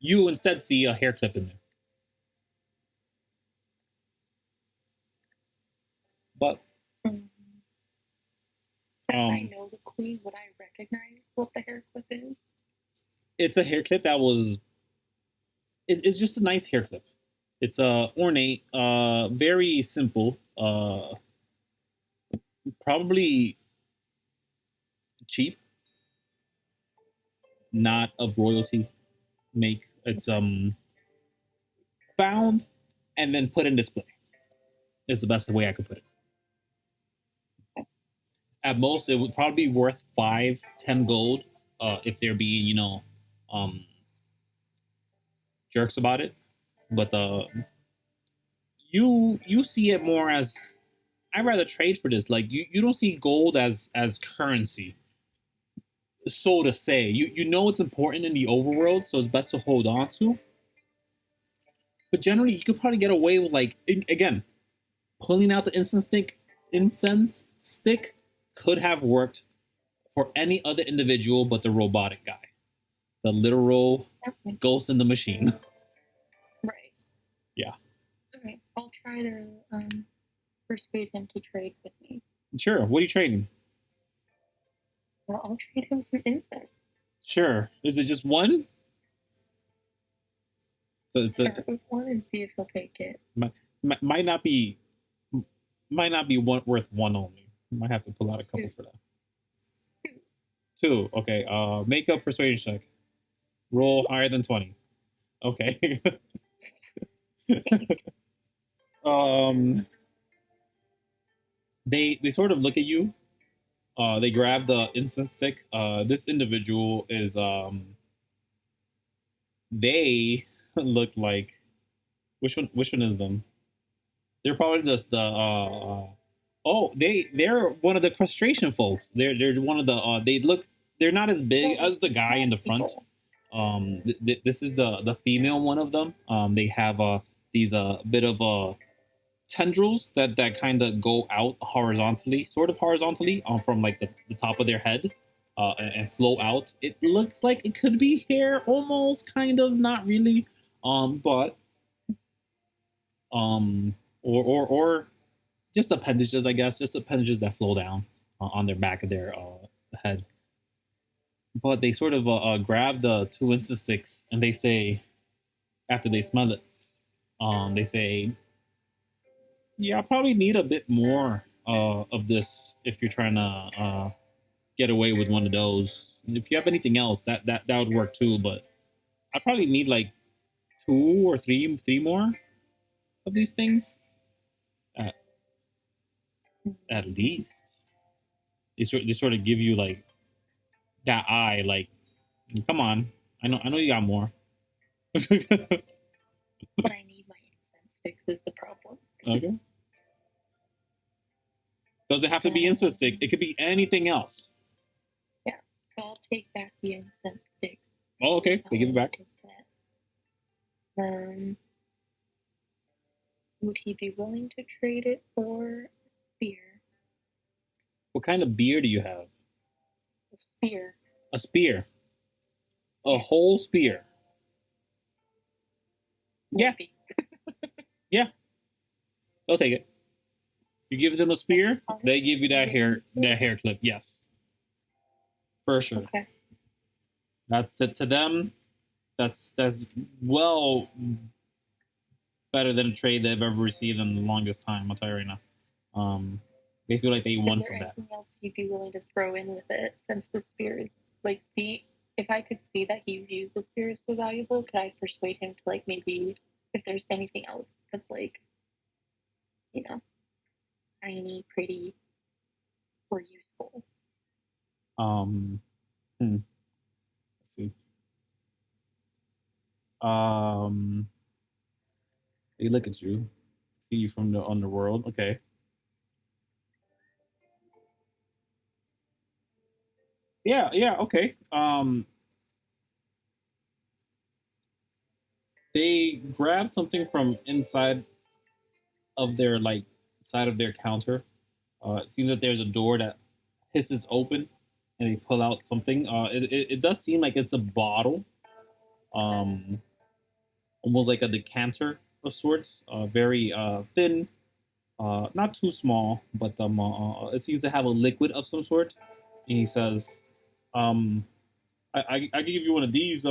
You instead see a hair clip in there. But mhm. Since I um, know the queen, would I recognize what the hair clip is? it's a hair clip that was. It's just a nice hair clip. It's ornate, very simple, probably cheap, not of royalty make. It's found and then put in display. Is the best way I could put it. At most, it would probably be worth 5, 10 gold if they're being, um, jerks about it. But you see it more as I'd rather trade for this. Like you don't see gold as currency, so to say. You know it's important in the overworld, so it's best to hold on to. But generally, you could probably get away with like again pulling out the incense stick could have worked for any other individual but the robotic guy, the literal Okay. ghost in the machine. Right. Yeah. Okay. I'll try to persuade him to trade with me. Sure. What are you trading? Well, I'll trade him some incense. Sure. Is it just one? So it's a Start with one and see if he'll take it. might not be one worth one only. Might have to pull out a couple for that. Two. Okay. Make a persuasion check. Roll higher than 20. Okay. um. They sort of look at you. They grab the incense stick. This individual is They look like which one is them? They're probably just the oh they're one of the crustration folks. They're one of the they're not as big as the guy in the front. This is the female one of them. They have these bit of tendrils that kind of go out horizontally, sort of horizontally, from like the top of their head, and flow out. It looks like it could be hair, almost, kind of, not really, but or just appendages, I guess, just appendages that flow down on their back of their head. But they sort of grab the two insta sticks and they say, after they smell it, they say, yeah, I probably need a bit more of this if you're trying to get away with one of those. And if you have anything else, that would work too. But I probably need like two or three more of these things at, at least. They sort of give you like that eye, like, come on, I know you got more. But I need my incense stick is the problem. Okay. Doesn't have to be incense stick. It could be anything else. Yeah, so I'll take back the incense stick. Oh, okay. They give it back. Would he be willing to trade it for beer? What kind of beer do you have? A spear. A spear. A whole spear. Yeah. Yeah. They'll take it. You give them a spear, they give you that hair clip. Yes, for sure. Okay. That to them, that's well better than a trade they've ever received in the longest time. I'll tell you right now. They feel like they won from that. Anything else you'd be willing to throw in with it, since the spear is like, see, if I could see that he views the spear as so valuable, could I persuade him to, like, maybe if there's anything else that's like, you know, tiny, pretty, or useful? Let's see. They look at you, see you from the underworld. Okay. Yeah, okay. They grab something from inside of their side of their counter. It seems that there's a door that hisses open, and they pull out something. It does seem like it's a bottle, um, almost like a decanter of sorts. Very thin, not too small, but it seems to have a liquid of some sort. And he says, I give you one of these.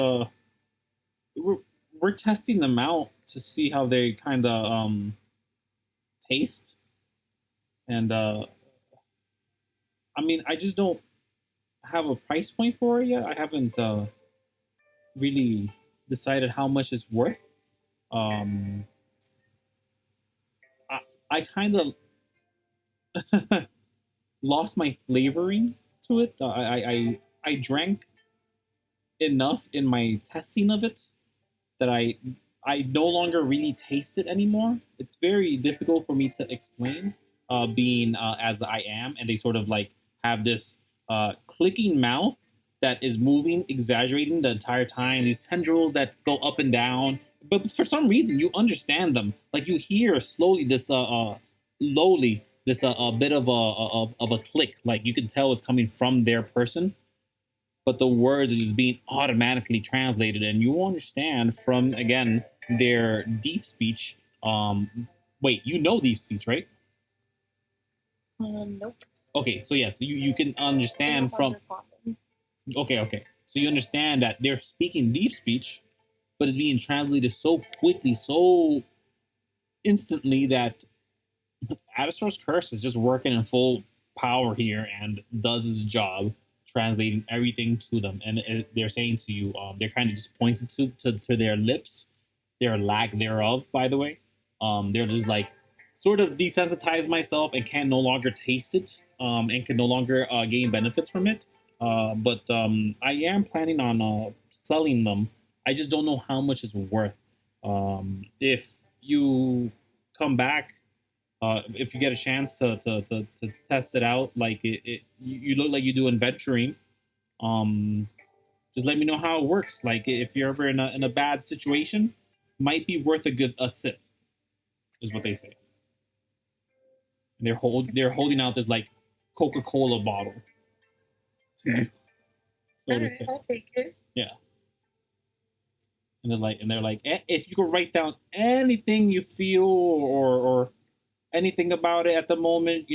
We're testing them out to see how they kind of taste, and I mean, I just don't have a price point for it yet. I haven't really decided how much it's worth. Um, I kind of lost my flavoring to it. I drank enough in my testing of it that I no longer really taste it anymore. It's very difficult for me to explain, being as I am, and they sort of like have this clicking mouth that is moving, exaggerating the entire time. These tendrils that go up and down, but for some reason you understand them. Like you hear slowly this lowly this a bit of a click. Like you can tell it's coming from their person, but the words are just being automatically translated, and you understand from, again, their deep speech. Wait, you know deep speech, right? Nope. Okay, so yes, you can They are understand from. rather common. Okay. So you understand that they're speaking deep speech, but it's being translated so quickly, so instantly that Adastor's curse is just working in full power here and does its job, translating everything to them. And they're saying to you, they're kind of just pointing to their lips, their lack thereof, by the way. They're just like, sort of desensitize myself and can no longer taste it, and can no longer gain benefits from it. But I am planning on selling them. I just don't know how much it's worth. If you come back, if you get a chance to test it out, like you look like you do in venturing, um, just let me know how it works. Like if you're ever in a bad situation, might be worth a sip, is what they say. And they're holding out this like Coca-Cola bottle to you, so All to right, say. I'll take it. Yeah, and they're like, if you could write down anything you feel or anything about it at the moment,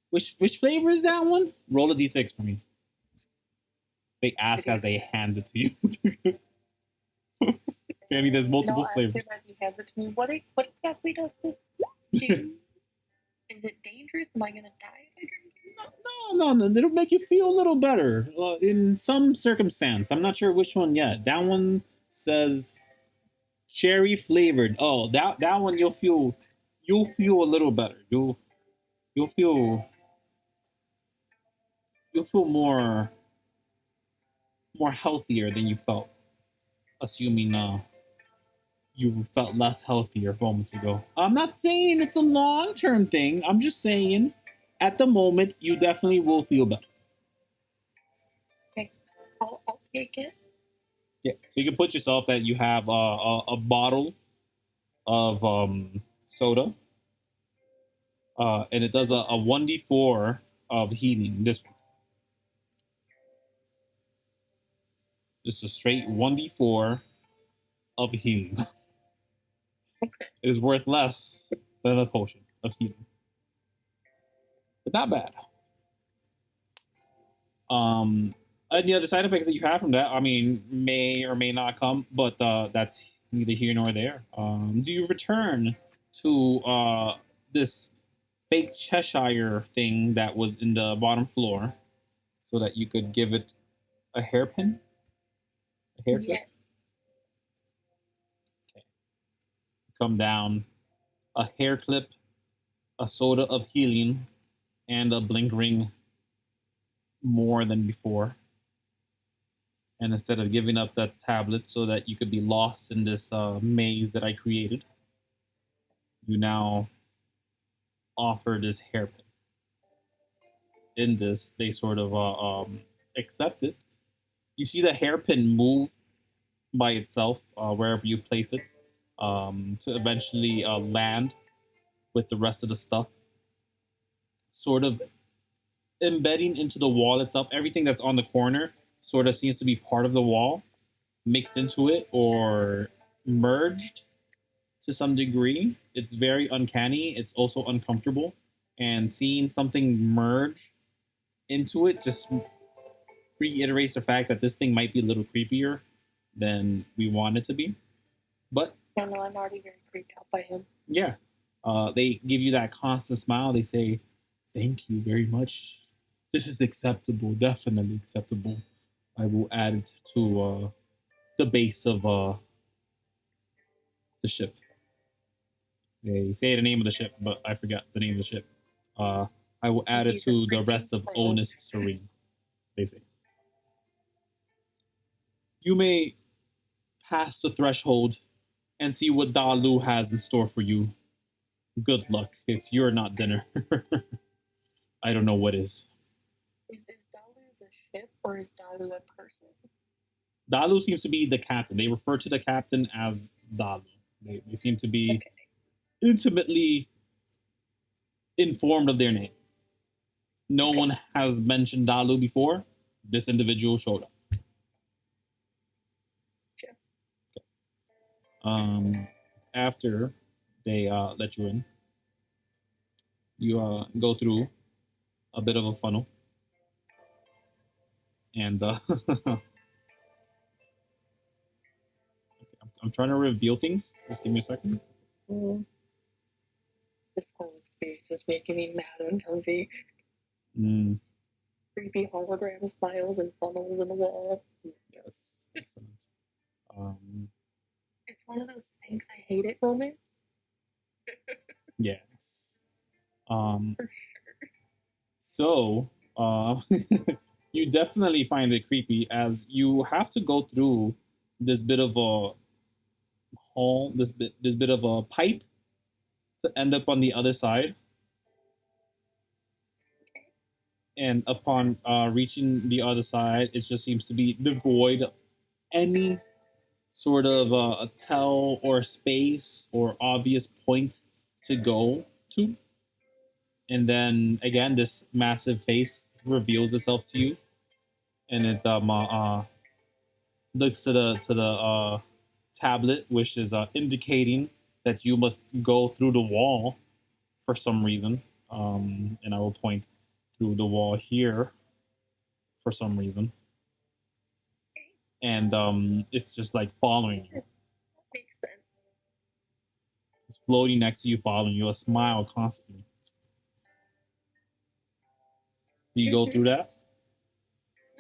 which flavor is that one? Roll a d6 for me. They ask as they hand it to you. Apparently, there's And multiple I'll ask him flavors. as he hands it to me. What exactly does this do? Is it dangerous? Am I gonna die if I drink it? No. It'll make you feel a little better in some circumstance. I'm not sure which one yet. That one says cherry flavored. Oh, that one you'll feel a little better. You'll feel you'll feel more healthier than you felt, assuming you felt less healthier moments ago. I'm not saying it's a long term thing. I'm just saying at the moment you definitely will feel better. Okay, I'll take it. Yeah. So you can put yourself that you have a bottle of soda, and it does a 1d4 of healing. This one, just a straight 1d4 of healing. Okay. It is worth less than a potion of healing, but not bad. Any other side effects that you have from that, I mean, may or may not come, but that's neither here nor there. Do you return to this fake Cheshire thing that was in the bottom floor so that you could give it a hairpin, a hair clip? Yeah. Okay. Come down, a hair clip, a soda of healing, and a blink ring more than before. And instead of giving up that tablet so that you could be lost in this maze that I created, you now offer this hairpin. In this, they sort of accept it. You see the hairpin move by itself wherever you place it, to eventually land with the rest of the stuff, sort of embedding into the wall itself. Everything that's on the corner sort of seems to be part of the wall, mixed into it or merged to some degree. It's very uncanny. It's also uncomfortable. And seeing something merge into it just reiterates the fact that this thing might be a little creepier than we want it to be. But I know I'm already very creeped out by him. yeah, they give you that constant smile. They say, "Thank you very much. This is acceptable. Definitely acceptable. I will add it to the base of the ship." They say the name of the ship, but I forgot the name of the ship. Uh, I will add it These are to the creepy. rest of I hope. Onus Serene. They say you may pass the threshold and see what Dalu has in store for you. Good luck. If you're not dinner, I don't know what is. Is Dalu the ship or is Dalu a person? Dalu seems to be the captain. They refer to the captain as Dalu. They seem to be Okay. intimately informed of their name. No Okay. one has mentioned Dalu before. This individual showed up. Sure. Um, After they let you in, You go through a bit of a funnel, and I'm trying to reveal things. Just give me a second. Mm. This whole experience is making me mad and uncomfy. Mm, Creepy hologram smiles and funnels in the wall. yes, excellent. Um, It's one of those things I hate it moments. yes. Um, For so, you definitely find it creepy as you have to go through this bit of a hall, this bit of a pipe to end up on the other side. And upon reaching the other side, it just seems to be devoid of any sort of a tell or space or obvious point to go to. And then again, this massive face reveals itself to you, and it looks to the tablet, which is indicating that you must go through the wall for some reason. And I will point through the wall here for some reason, and it's just like following you. makes sense. It's floating next to you, following you, a smile constantly. Do you go through that?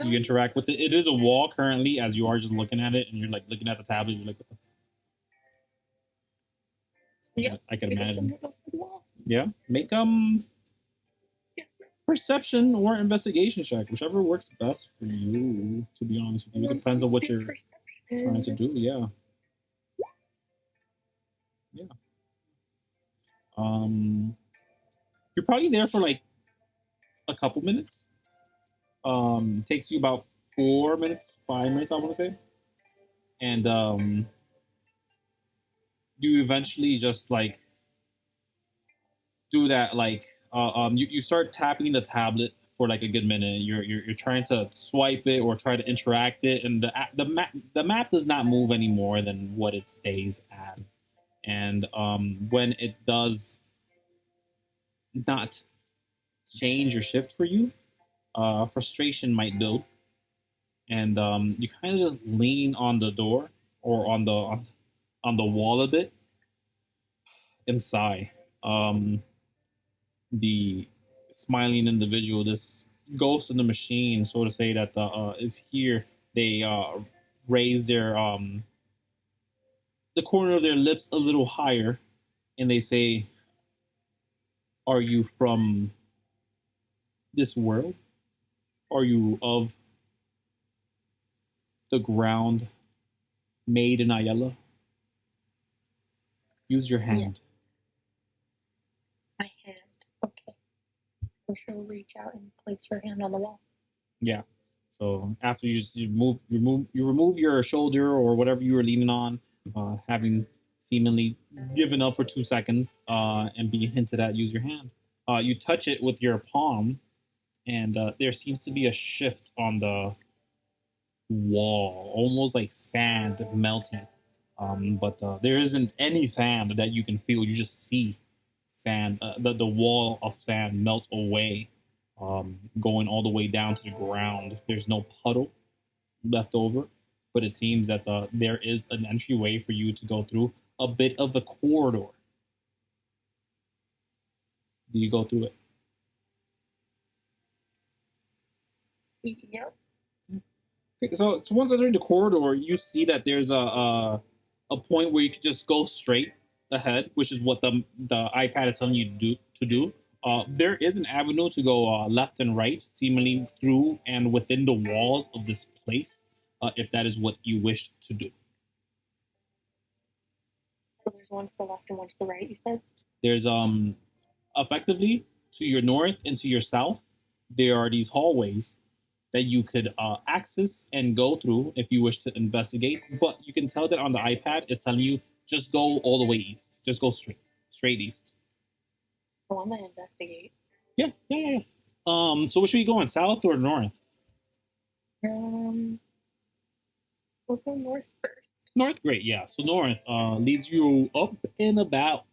You interact with it. It is a wall currently, as you are just looking at it, and you're like looking at the tablet. You're like, what the? Yeah, I can imagine. Yeah, make Yeah. perception or investigation check, whichever works best for you. To be honest with you, it depends on what you're trying to do. Yeah, yeah. You're probably there for like a couple minutes. Takes you about 4 minutes, 5 minutes, I want to say, and you eventually just like do that like you start tapping the tablet for like a good minute. You're trying to swipe it or try to interact it, and the map does not move any more than what it stays as. And when it does not change or shift for you, frustration might build, and you kind of just lean on the door or on the wall a bit and sigh. The smiling individual, this ghost in the machine, so to say, that is here. They raise their the corner of their lips a little higher, and they say, "Are you from this world? Are you of the ground made in Ayala? Use your hand." My hand. Okay. So she'll reach out and place her hand on the wall. Yeah. So after you remove your shoulder or whatever you were leaning on, having seemingly given up for 2 seconds, and being hinted at, use your hand. You touch it with your palm, and there seems to be a shift on the wall, almost like sand melting. But there isn't any sand that you can feel. You just see sand, the wall of sand melt away, going all the way down to the ground. There's no puddle left over, but it seems that there is an entryway for you to go through a bit of a corridor. Do you go through it? Yep. Okay, so once entering the corridor, you see that there's a point where you can just go straight ahead, which is what the iPad is telling you to do. There is an avenue to go left and right, seemingly through and within the walls of this place, if that is what you wish to do. So there's one to the left and one to the right, you said? There's effectively to your north and to your south, there are these hallways that you could access and go through if you wish to investigate. But you can tell that on the iPad, it's telling you just go all the way east. Just go straight east. Oh, I'm gonna investigate. Yeah. So which way are you going, south or north? Um, we'll go north first. North, great. Yeah. So north leads you up and about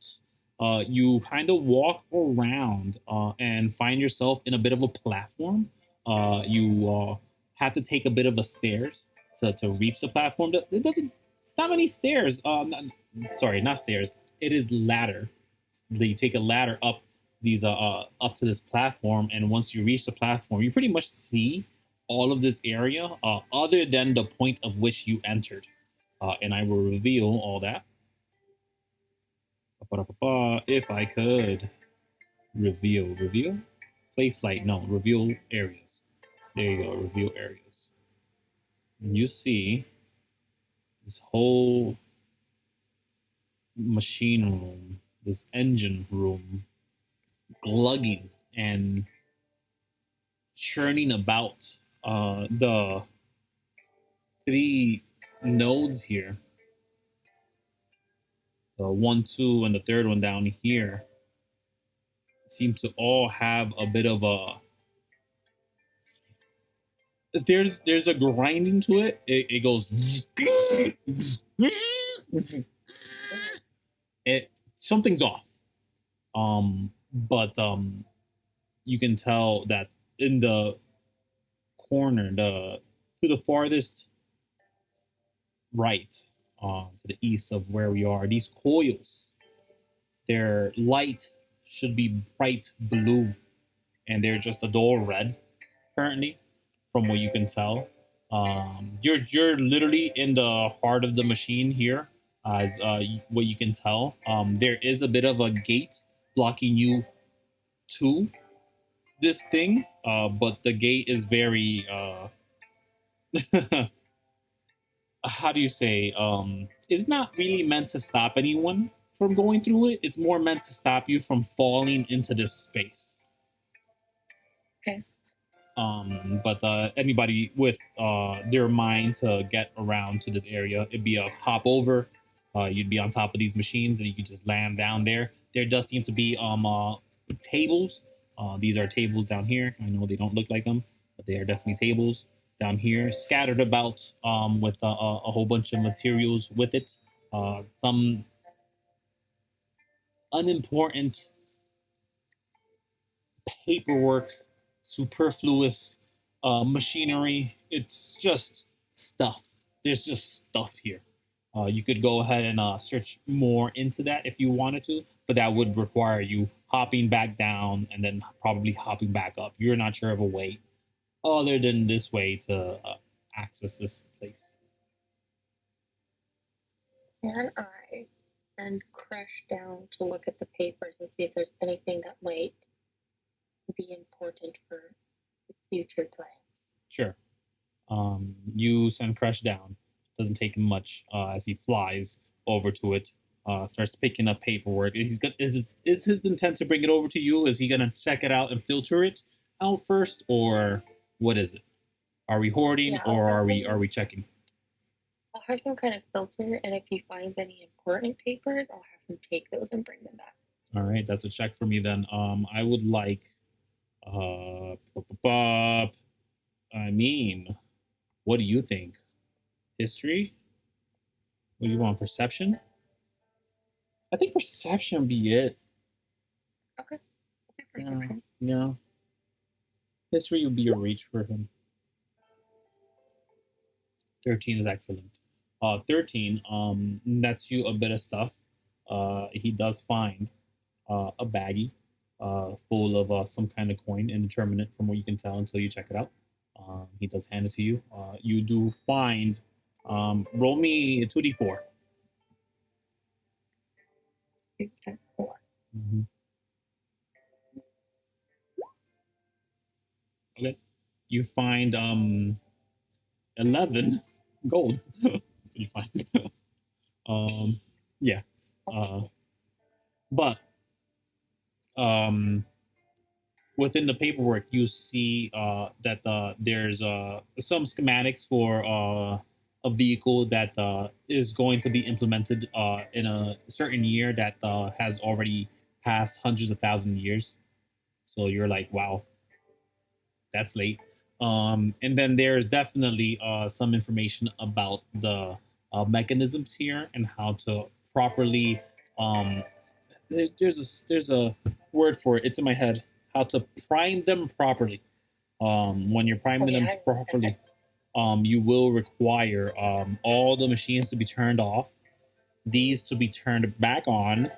You kind of walk around and find yourself in a bit of a platform. You have to take a bit of a stairs to reach the platform. It doesn't. It's not many stairs. Sorry, not stairs. It is ladder. You take a ladder up these up to this platform, and once you reach the platform, you pretty much see all of this area, other than the point of which you entered. And I will reveal all that. If I could reveal, place light, no, reveal areas. There you go, reveal areas. And you see this whole machine room, this engine room, glugging and churning about. The three nodes here, the one, two, and the third one down here, seem to all have a bit of a there's a grinding to it. It goes it something's off. But you can tell that in the corner, the to the farthest right, to the east of where we are, these coils, their light should be bright blue, and they're just a dull red currently, from what you can tell. You're literally in the heart of the machine here, as what you can tell. There is a bit of a gate blocking you to this thing, but the gate is very how do you say? It's not really meant to stop anyone from going through it. It's more meant to stop you from falling into this space. Okay. But anybody with their mind to get around to this area, it'd be a hop over. You'd be on top of these machines, and you could just land down there. There does seem to be tables. These are tables down here. I know they don't look like them, but they are definitely tables down here, scattered about with a whole bunch of materials with it. Some unimportant paperwork, superfluous machinery. It's just stuff. There's just stuff here. You could go ahead and search more into that if you wanted to, but that would require you hopping back down and then probably hopping back up. You're not sure of a way other than this way to access this place. Can I then crush down to look at the papers and see if there's anything that might be important for future plans? Sure. You send Crush down. Doesn't take him much as he flies over to it. Starts picking up paperwork. Is his intent to bring it over to you? Is he gonna check it out and filter it out first, or what is it? Are we hoarding, Yeah, or are we checking? I'll have him kind of filter, and if he finds any important papers, I'll have him take those and bring them back. All right, that's a check for me then. I would like, I mean, what do you think? History? What do you want? Perception? I think perception be it. Okay, I'll do Yeah, perception. yeah. History would be a reach for him. 13 is excellent. 13 nets you a bit of stuff. He does find a baggie full of some kind of coin, indeterminate from what you can tell until you check it out. He does hand it to you. You do find, roll me 2d4. 2, 10, 4. Mm-hmm. Okay. You find 11 gold. That's what you find. Yeah. Uh, but within the paperwork, you see that there's some schematics for a vehicle that is going to be implemented in a certain year that has already passed hundreds of thousand years. So you're like, wow, that's late. And then there's definitely some information about the mechanisms here and how to properly um, there's a word for it. It's in my head. How to prime them properly. When you're Oh priming yeah, them I understand properly, that. you will require all the machines to be turned off, these to be turned back on,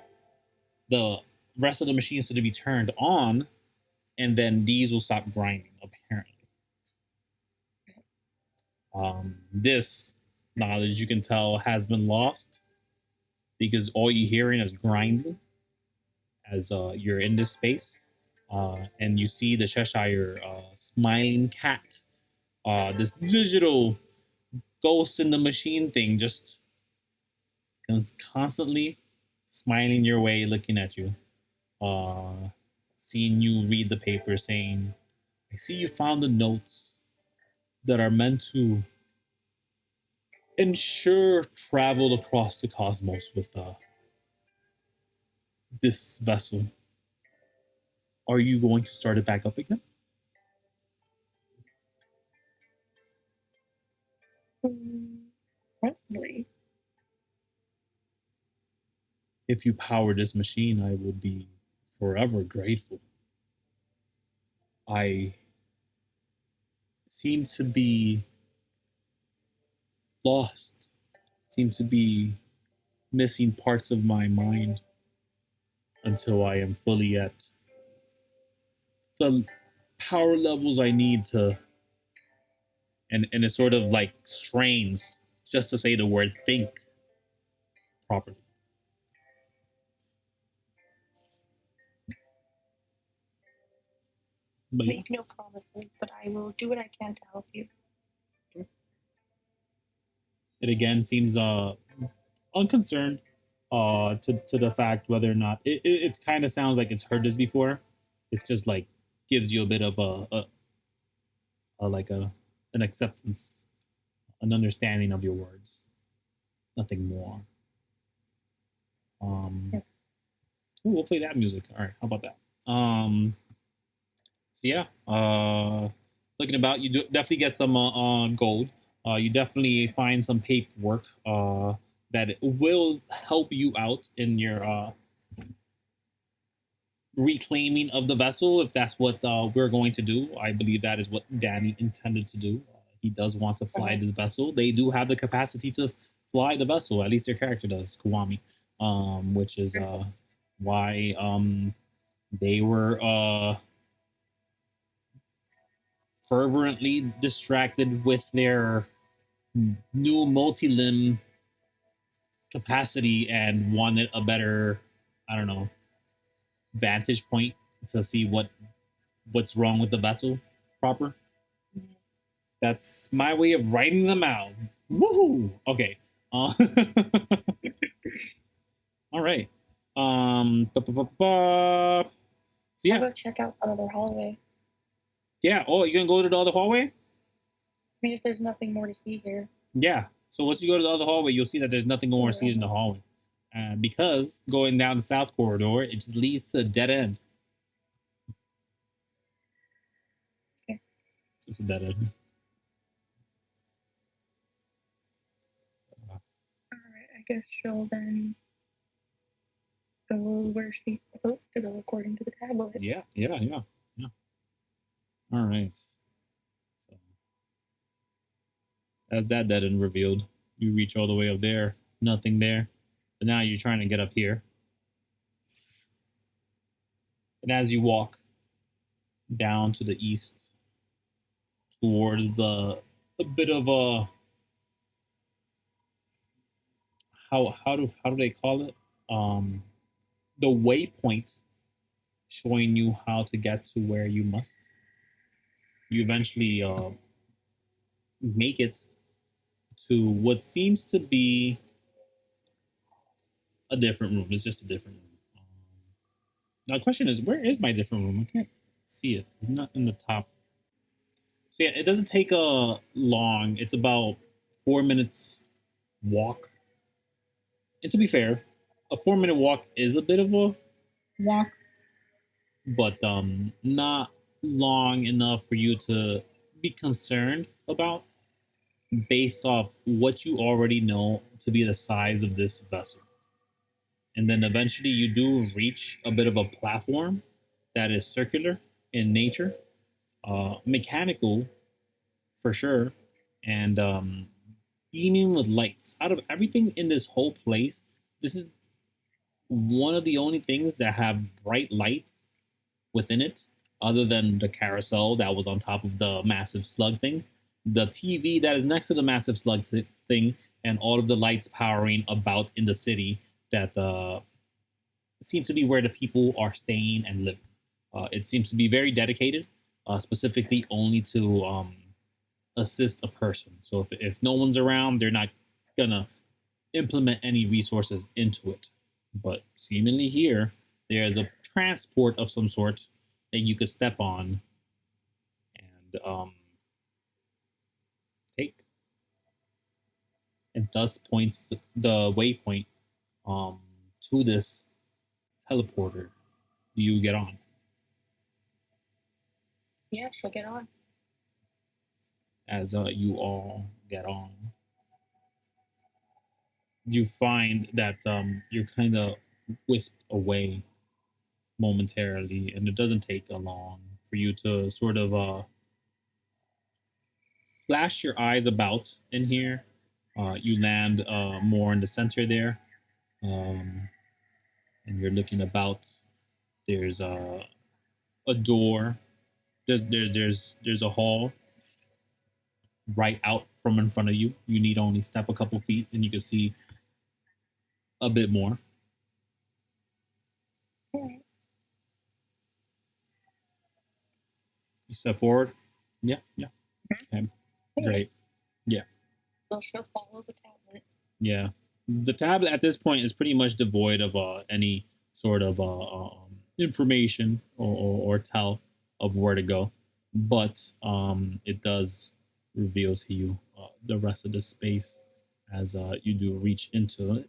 the rest of the machines to be turned on, and then these will stop grinding. Apparently, this knowledge you can tell has been lost because all you're hearing is grinding as you're in this space, and you see the Cheshire smiling cat, this digital ghost in the machine thing, just constantly smiling your way, looking at you, uh, seeing you read the paper, saying, "I see you found the notes that are meant to ensure travel across the cosmos with this vessel. Are you going to start it back up again? Possibly. If you power this machine, I will be forever grateful. I seem to be lost, seem to be missing parts of my mind until I am fully at the power levels I need to." And it sort of like strains just to say the word think properly. But yeah, Make no promises, but I will do what I can to help you. it again seems unconcerned to the fact whether or not it kind of sounds like it's heard this before. It's just like gives you a bit of a like a an acceptance, an understanding of your words, nothing more. Yeah. Ooh, we'll play that music. All right, how about that? So yeah, looking about, you do definitely get some gold. You definitely find some paperwork that will help you out in your reclaiming of the vessel, if that's what we're going to do. I believe that is what Danny intended to do. He does want to fly Mhm. this vessel. They do have the capacity to fly the vessel. At least their character does, Kiwami, which is why they were fervently distracted with their new multi-limb capacity and wanted a better, I don't know, vantage point to see what's wrong with the vessel proper. That's my way of writing them out. Woohoo! Okay. Uh, all right. So I'll yeah, go check out another hallway. yeah. Oh, you gonna go to the other hallway? I mean, if there's nothing more to see here. Yeah. So once you go to the other hallway, you'll see that there's nothing more to see in the hallway, because going down the south corridor, it just leads to a dead end. Okay. It's a dead end. Alright, I guess she'll then go where she's supposed to go according to the tablet. Yeah, yeah, yeah, yeah. All right. So as that dead end revealed, you reach all the way up there, nothing there. But now you're trying to get up here. And as you walk down to the east towards the a bit of a how do they call it? Um the waypoint showing you how to get to where you must. You eventually make it to what seems to be a different room. It's just a different room. Now, the question is, where is my different room? I can't see it. It's not in the top. So yeah, it doesn't take a long. It's about 4 minutes walk. And to be fair, a 4 minute walk is a bit of a walk, but not long enough for you to be concerned about based off what you already know to be the size of this vessel and then eventually you do reach a bit of a platform that is circular in nature, mechanical for sure, and beaming with lights. Out of everything in this whole place, this is one of the only things that have bright lights within it, other than the carousel that was on top of the massive slug thing, the TV that is next to the massive slug thing, and all of the lights powering about in the city that seem to be where the people are staying and living. It seems to be very dedicated, specifically only to assist a person. So if no one's around, they're not gonna implement any resources into it. But seemingly here, there's a transport of some sort that you could step on and take. And thus points the waypoint um, to this teleporter you get on. Yeah, she'll get on. As you all get on, you find that you're kind of whisked away momentarily, and it doesn't take a long for you to sort of flash your eyes about in here. You land more in the center there, um, and you're looking about. There's a door. There's a hall right out from in front of you. You need only step a couple feet, and you can see a bit more. Okay. You step forward. Yeah, yeah. Okay. Great. Yeah, So she'll follow the tablet. yeah. The tablet at this point is pretty much devoid of any sort of information or tell of where to go, but it does reveal to you the rest of the space as you do reach into it.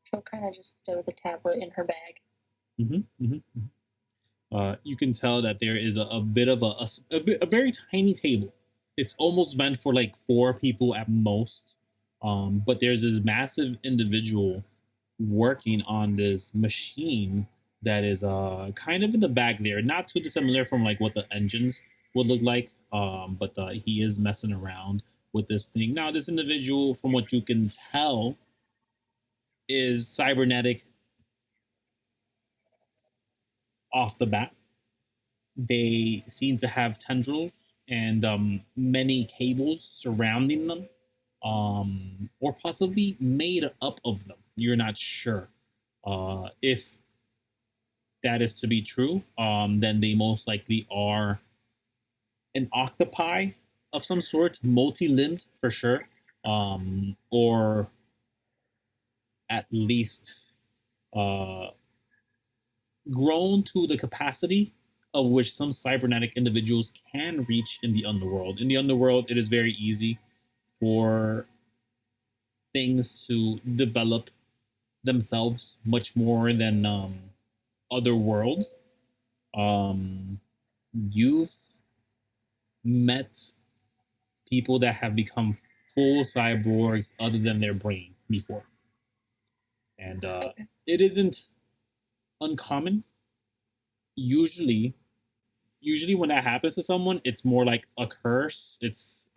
She'll kind of just stow the tablet in her bag. You can tell that there is a bit of a very tiny table. It's almost meant for like four people at most. But there's this massive individual working on this machine that is kind of in the back there, not too dissimilar from like what the engines would look like. But he is messing around with this thing. Now, this individual, from what you can tell, is cybernetic off the bat. They seem to have tendrils and many cables surrounding them, or possibly made up of them. You're not sure. If that is to be true, then they most likely are an octopi of some sort, multi limbed for sure, or at least uh, grown to the capacity of which some cybernetic individuals can reach in the underworld. In the underworld, it is very easy for things to develop themselves much more than other worlds. Um, you've met people that have become full cyborgs other than their brain before. And Okay. it isn't uncommon. Usually, usually when that happens to someone, it's more like a curse. It's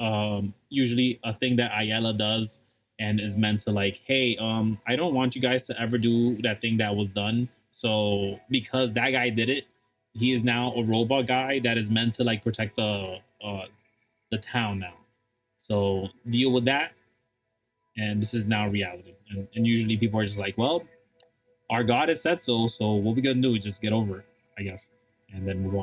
usually a thing that Ayala does and is meant to like, hey, I don't want you guys to ever do that thing that was done. So because that guy did it, he is now a robot guy that is meant to like protect the town now. So deal with that, and this is now reality. And usually people are just like, well, our God has said so. So what we gonna do is just get over it, I guess, and then move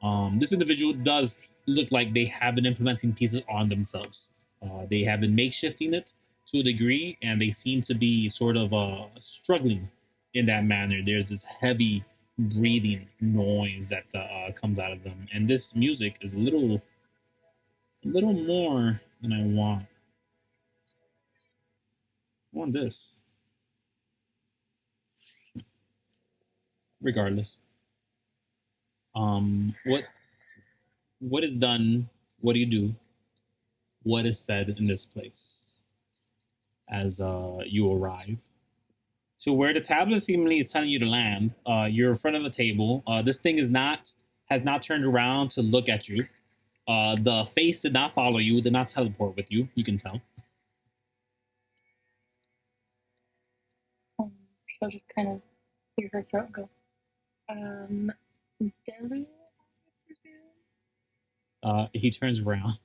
on. This individual does look like they have been implementing pieces on themselves. They have been makeshifting it to a degree, and they seem to be sort of struggling in that manner. There's this heavy breathing noise that comes out of them, and this music is a little more than I want. I want this, regardless. What is done? What do you do? What is said in this place as you arrive? to where the tablet seemingly is telling you to land. You're in front of the table. This thing is not has not turned around to look at you. The face did not follow you. Did not teleport with you. You can tell. She'll just kind of clear her throat and go, Delu, I presume? He turns around.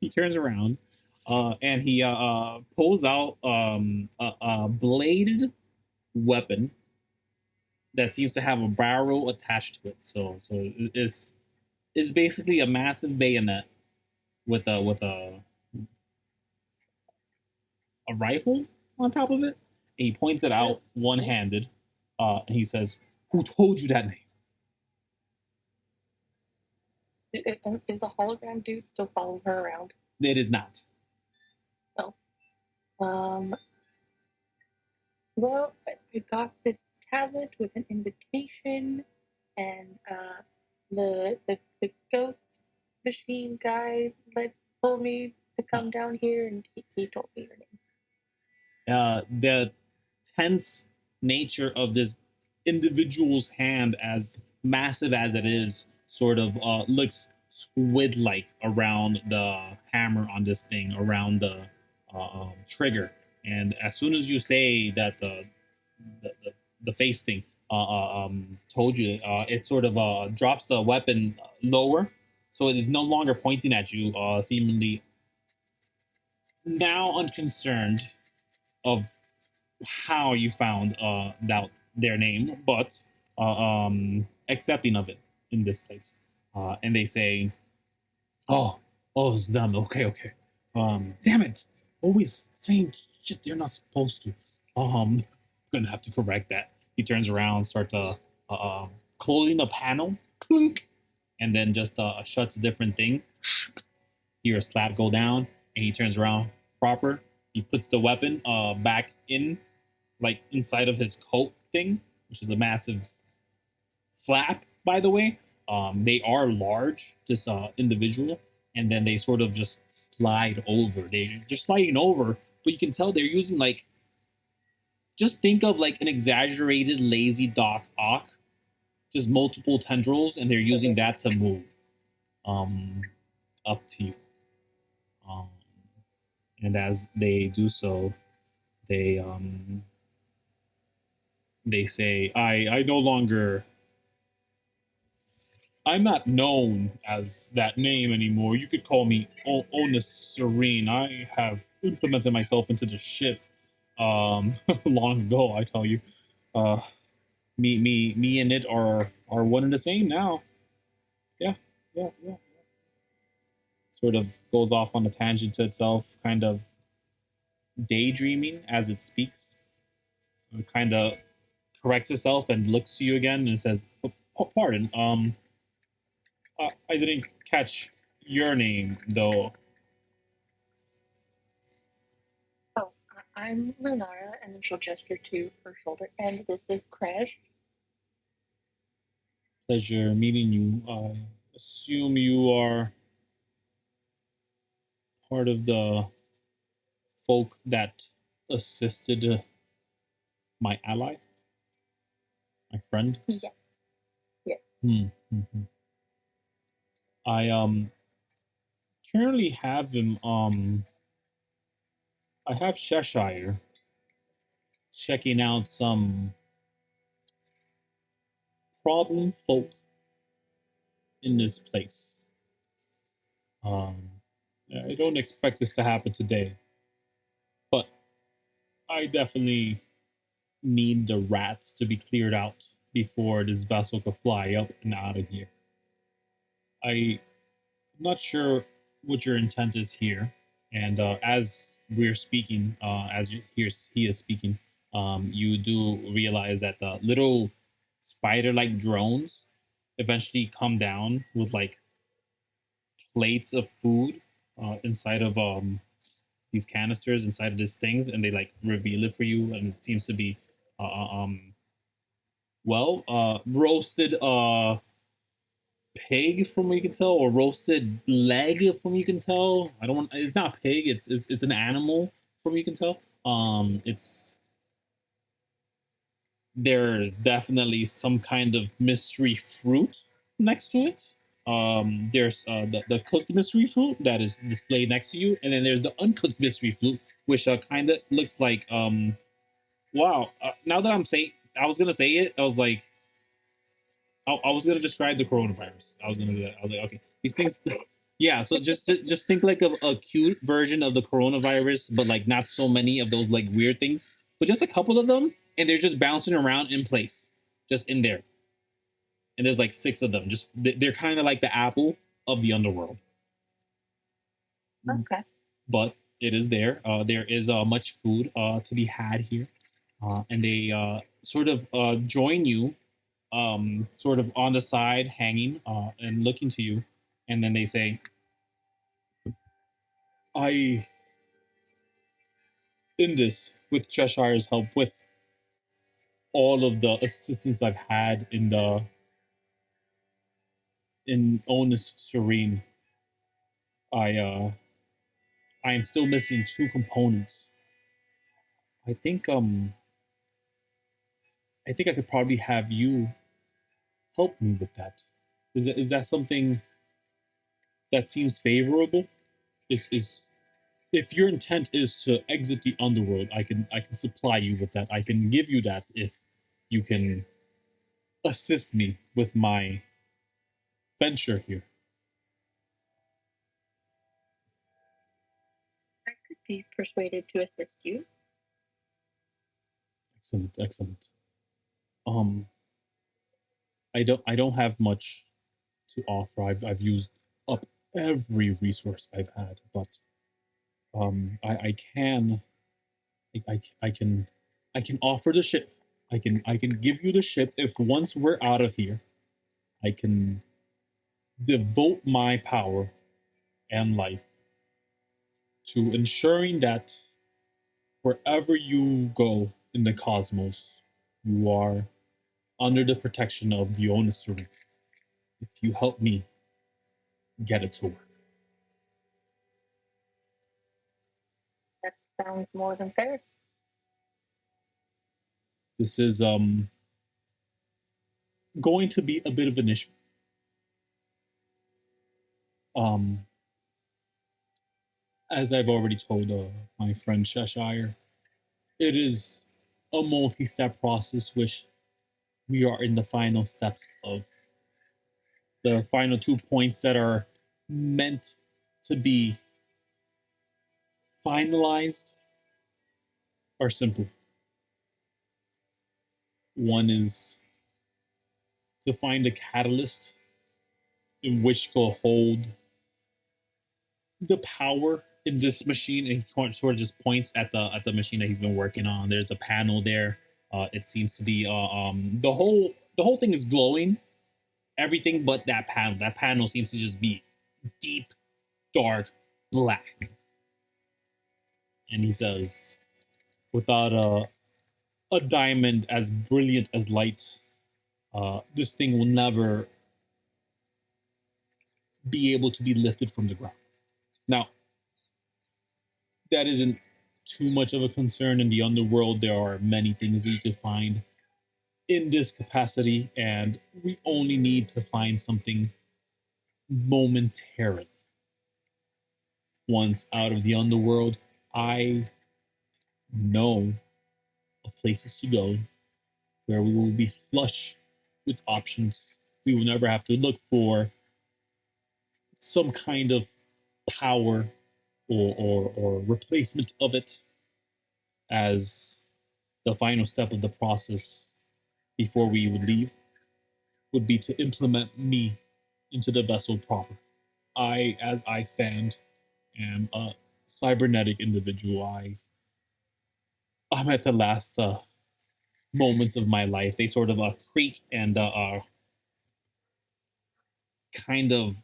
He turns around, and he pulls out a bladed weapon that seems to have a barrel attached to it. So it's basically a massive bayonet with a rifle on top of it. And he points it out one handed. And he says, "Who told you that name?" Is the hologram dude still following her around? It is not. Oh. Well, I got this tablet with an invitation, and the ghost machine guy told me to come down here, and he told me your name. The tense nature of this individual's hand, as massive as it is, sort of looks squid like around the hammer on this thing, around the trigger. And as soon as you say that the face thing told you, it sort of drops the weapon lower. So it is no longer pointing at you, seemingly now unconcerned of how you found out their name, but accepting of it in this place. And they say, "Oh, oh, it's them. Okay, okay. Damn it! Always saying shit they're not supposed to. Gonna have to correct that." He turns around, starts closing the panel, clink, and then just shuts a different thing. Hear a slap go down, and he turns around proper. He puts the weapon back in, like inside of his coat thing, which is a massive flap, by the way. They are large, just individual, and then they sort of just slide over. They're just sliding over, but you can tell they're using like, just think of like an exaggerated lazy Doc Ock, just multiple tendrils, and they're using that to move. Um, Up to you. Um, and as they do so, they they say, I no longer, I'm not known as that name anymore. You could call me Onus Serene. I have implemented myself into the ship long ago, I tell you. Uh, me and it are one and the same now. Yeah, yeah, yeah. Sort of goes off on a tangent to itself, kind of daydreaming as it speaks. It kind of corrects itself and looks to you again and says, "Pardon, I didn't catch your name though." Oh, I'm Lunara, and then she'll gesture to her shoulder, and this is Crash. Pleasure meeting you. I assume you are part of the folk that assisted my ally, my friend. Yes. Yes. Mm-hmm. I currently have him. I have Cheshire checking out some problem folk in this place. Um, I don't expect this to happen today, but I definitely need the rats to be cleared out before this vessel could fly up and out of here. I'm not sure what your intent is here, and as we're speaking, as he is speaking, you do realize that the little spider-like drones eventually come down with like plates of food inside of these canisters inside of these things, and they like reveal it for you, and it seems to be uh, roasted pig from what you can tell, or roasted leg from what you can tell. I don't want. It's not pig. It's an animal from what you can tell. It's there's definitely some kind of mystery fruit next to it. There's the cooked mystery fruit that is displayed next to you, and then there's the uncooked mystery fruit, which kind of looks like wow. Now that I'm saying, I was gonna say it, I was like, I was gonna describe the coronavirus. I was gonna do that. I was like, okay, these things. Yeah, so just think like a cute version of the coronavirus, but like not so many of those like weird things, but just a couple of them, and they're just bouncing around in place, just in there. And there's like six of them. Just they're kind of like the apple of the underworld, Okay. but it is there. There is much food to be had here, and they sort of join you, sort of on the side, hanging and looking to you, and then they say, "I in this with Cheshire's help, with all of the assistance I've had in Onus Serene, I I am still missing two components. I think I think I could probably have you help me with that. Is that something that seems favorable? Is if your intent is to exit the underworld, I can supply you with that. I can give you that if you can assist me with my venture here." I could be persuaded to assist you. Excellent, excellent. Um, I don't have much to offer. I've used up every resource I've had, but I can I can offer the ship. I can give you the ship if once we're out of here, I can devote my power and life to ensuring that wherever you go in the cosmos, you are under the protection of the Onisuru. If you help me get it to work. That sounds more than fair. This is going to be a bit of an issue. Um, as I've already told my friend Cheshire, it is a multi-step process which we are in the final steps of. The final 2 points that are meant to be finalized are simple. One is to find a catalyst in which to hold the power in this machine. And he sort of just points at the machine that he's been working on. There's a panel there. It seems to be the whole thing is glowing. Everything but that panel. That panel seems to just be deep, dark black. And he says, without a diamond as brilliant as light, this thing will never be able to be lifted from the ground. Now, that isn't too much of a concern in the underworld. There are many things that you could find in this capacity, and we only need to find something momentarily. Once out of the underworld, I know of places to go where we will be flush with options. We will never have to look for some kind of power or replacement of it as the final step of the process before we would leave would be to implement me into the vessel proper. I, as I stand, am a cybernetic individual. I'm at the last moments of my life. They sort of creak and kind of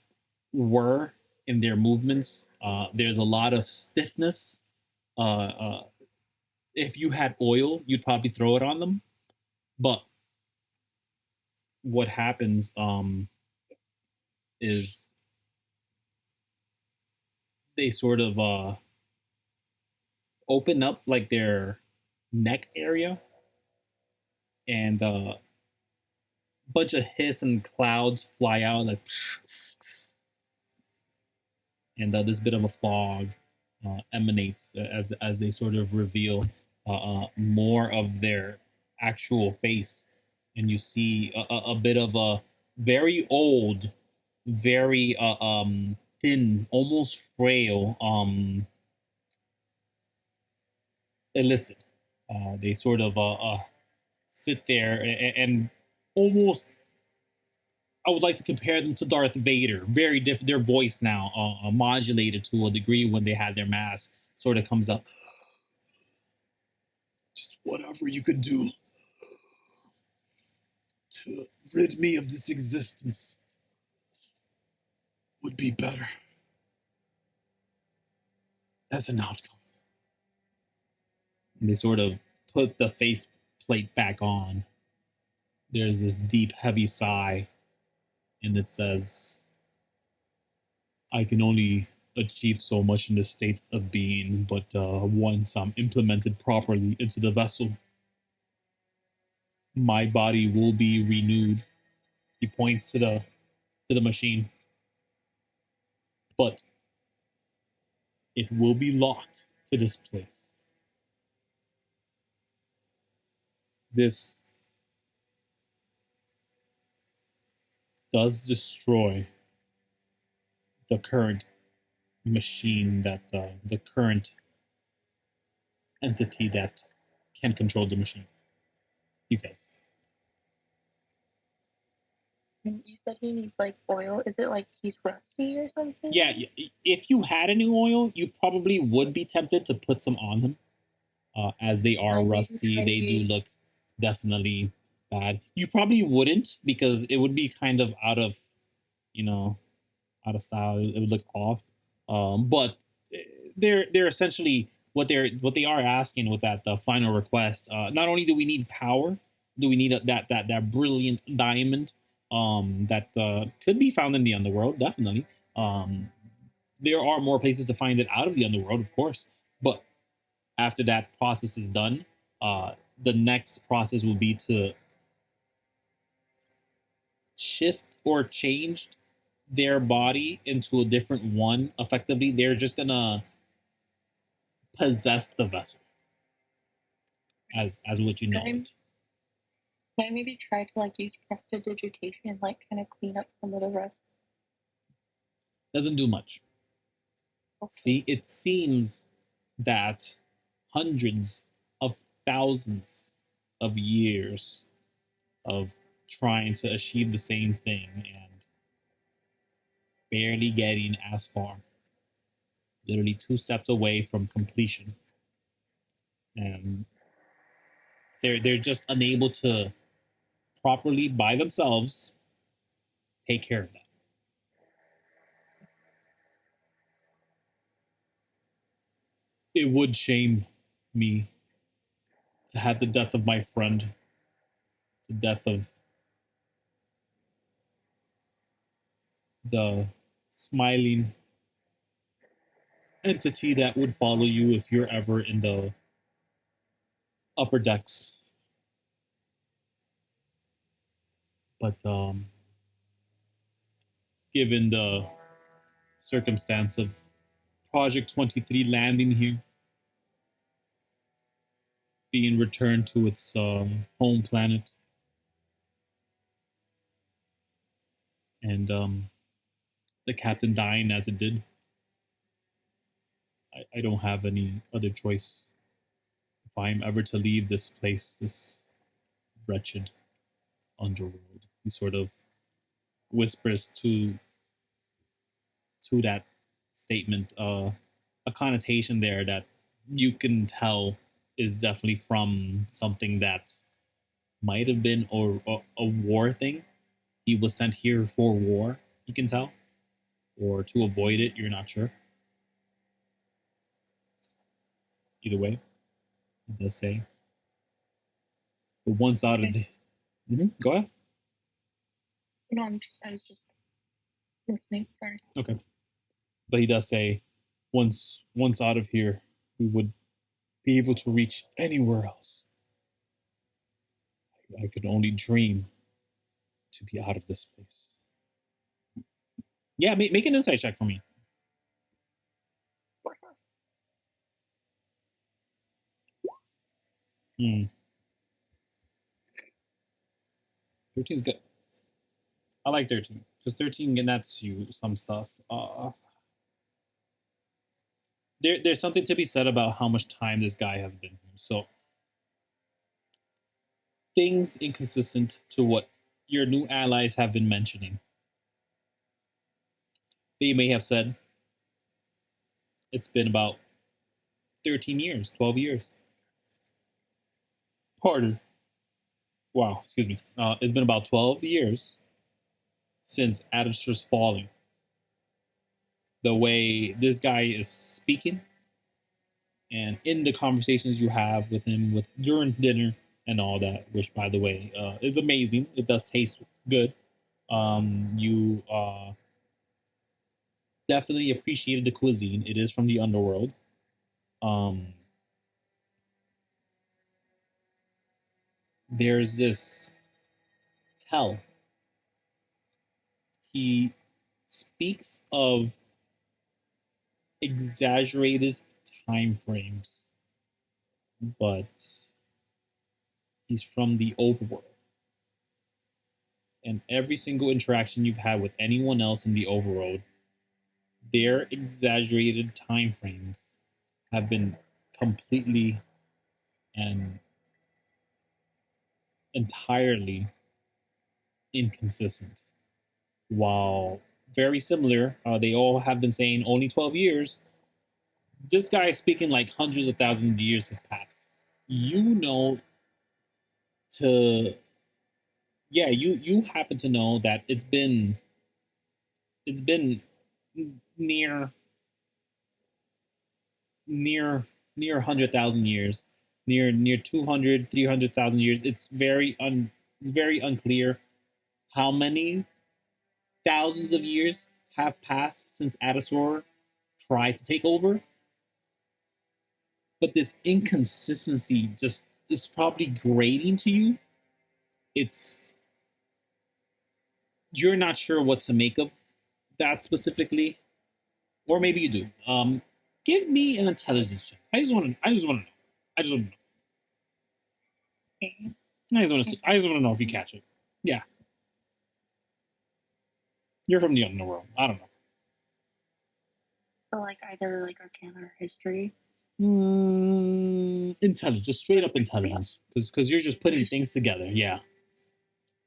whir in their movements. There's a lot of stiffness. If you had oil, you'd probably throw it on them. But what happens is they sort of open up like their neck area, and a bunch of hiss and clouds fly out, like, and this bit of a fog emanates as they sort of reveal more of their actual face, and you see a bit of a very old, very thin, almost frail illithid. They sort of sit there and almost, I would like to compare them to Darth Vader. Very different. Their voice now modulated to a degree when they had their mask. Sort of comes up. Just whatever you could do to rid me of this existence would be better as an outcome. And they sort of put the face plate back on. There's this deep, heavy sigh, and it says, I can only achieve so much in this state of being, but once I'm implemented properly into the vessel, my body will be renewed. He points to the machine, but it will be locked to this place. This does destroy the current machine, that the current entity that can control the machine, he says. You said he needs like oil. Is it like he's rusty or something? Yeah, if you had any oil, you probably would be tempted to put some on him. As they are rusty, they do look definitely bad. You probably wouldn't, because it would be kind of out of, you know, out of style. It would look off. But they're essentially what they are asking with that the final request. Not only do we need power, do we need that brilliant diamond that could be found in the underworld, definitely. There are more places to find it out of the underworld, of course, but after that process is done, the next process will be to shift or change their body into a different one. Effectively, they're just gonna possess the vessel as what you know it. Can I maybe try to like use prestidigitation and like kind of clean up some of the rust? Doesn't do much. Okay. See, it seems that hundreds of thousands of years of trying to achieve the same thing and barely getting as far, literally 2 steps away from completion, and they're just unable to properly by themselves take care of that. It would shame me to have the death of my friend, the death of the smiling entity that would follow you if you're ever in the upper decks. But given the circumstance of Project 23 landing here, being returned to its home planet, and the captain dying as it did, I don't have any other choice. If I am ever to leave this place, this wretched underworld, he sort of whispers to that statement a connotation there that you can tell is definitely from something that might have been a war thing. He was sent here for war, you can tell, or to avoid it, you're not sure. Either way, it does say. But once out of the... Go ahead. No, I was just listening. Sorry. Okay. But he does say, once out of here, we would be able to reach anywhere else. I could only dream to be out of this place. Yeah, make an insight check for me. Hmm. 13's good. I like 13 because 13 gets you some stuff. There's something to be said about how much time this guy has been here. So things inconsistent to what your new allies have been mentioning. They may have said it's been about 13 years, 12 years. Pardon. Wow, excuse me. It's been about 12 years since Adamster's falling. The way this guy is speaking and in the conversations you have with him with during dinner and all that, which by the way is amazing. It does taste good. You definitely appreciated the cuisine. It is from the underworld. Um, there's this tell. He speaks of exaggerated time frames, but he's from the overworld. And every single interaction you've had with anyone else in the overworld, their exaggerated time frames have been completely and entirely inconsistent. While very similar, they all have been saying only 12 years. This guy is speaking like hundreds of thousands of years have passed. You know to yeah, you happen to know that it's been near near near 100,000 years, near 200, 300,000 years. It's very unclear how many thousands of years have passed since Adasor tried to take over. But this inconsistency just is probably grating to you. It's You're not sure what to make of that specifically, or maybe you do. Give me an intelligence check. I just want to know. I just want to know. Okay. I just want to know if you catch it. Yeah, you're from the underworld. I don't know. So like either like Arcana or History. Intelligence, just straight up Yeah. intelligence, because you're just putting Just things together. Yeah,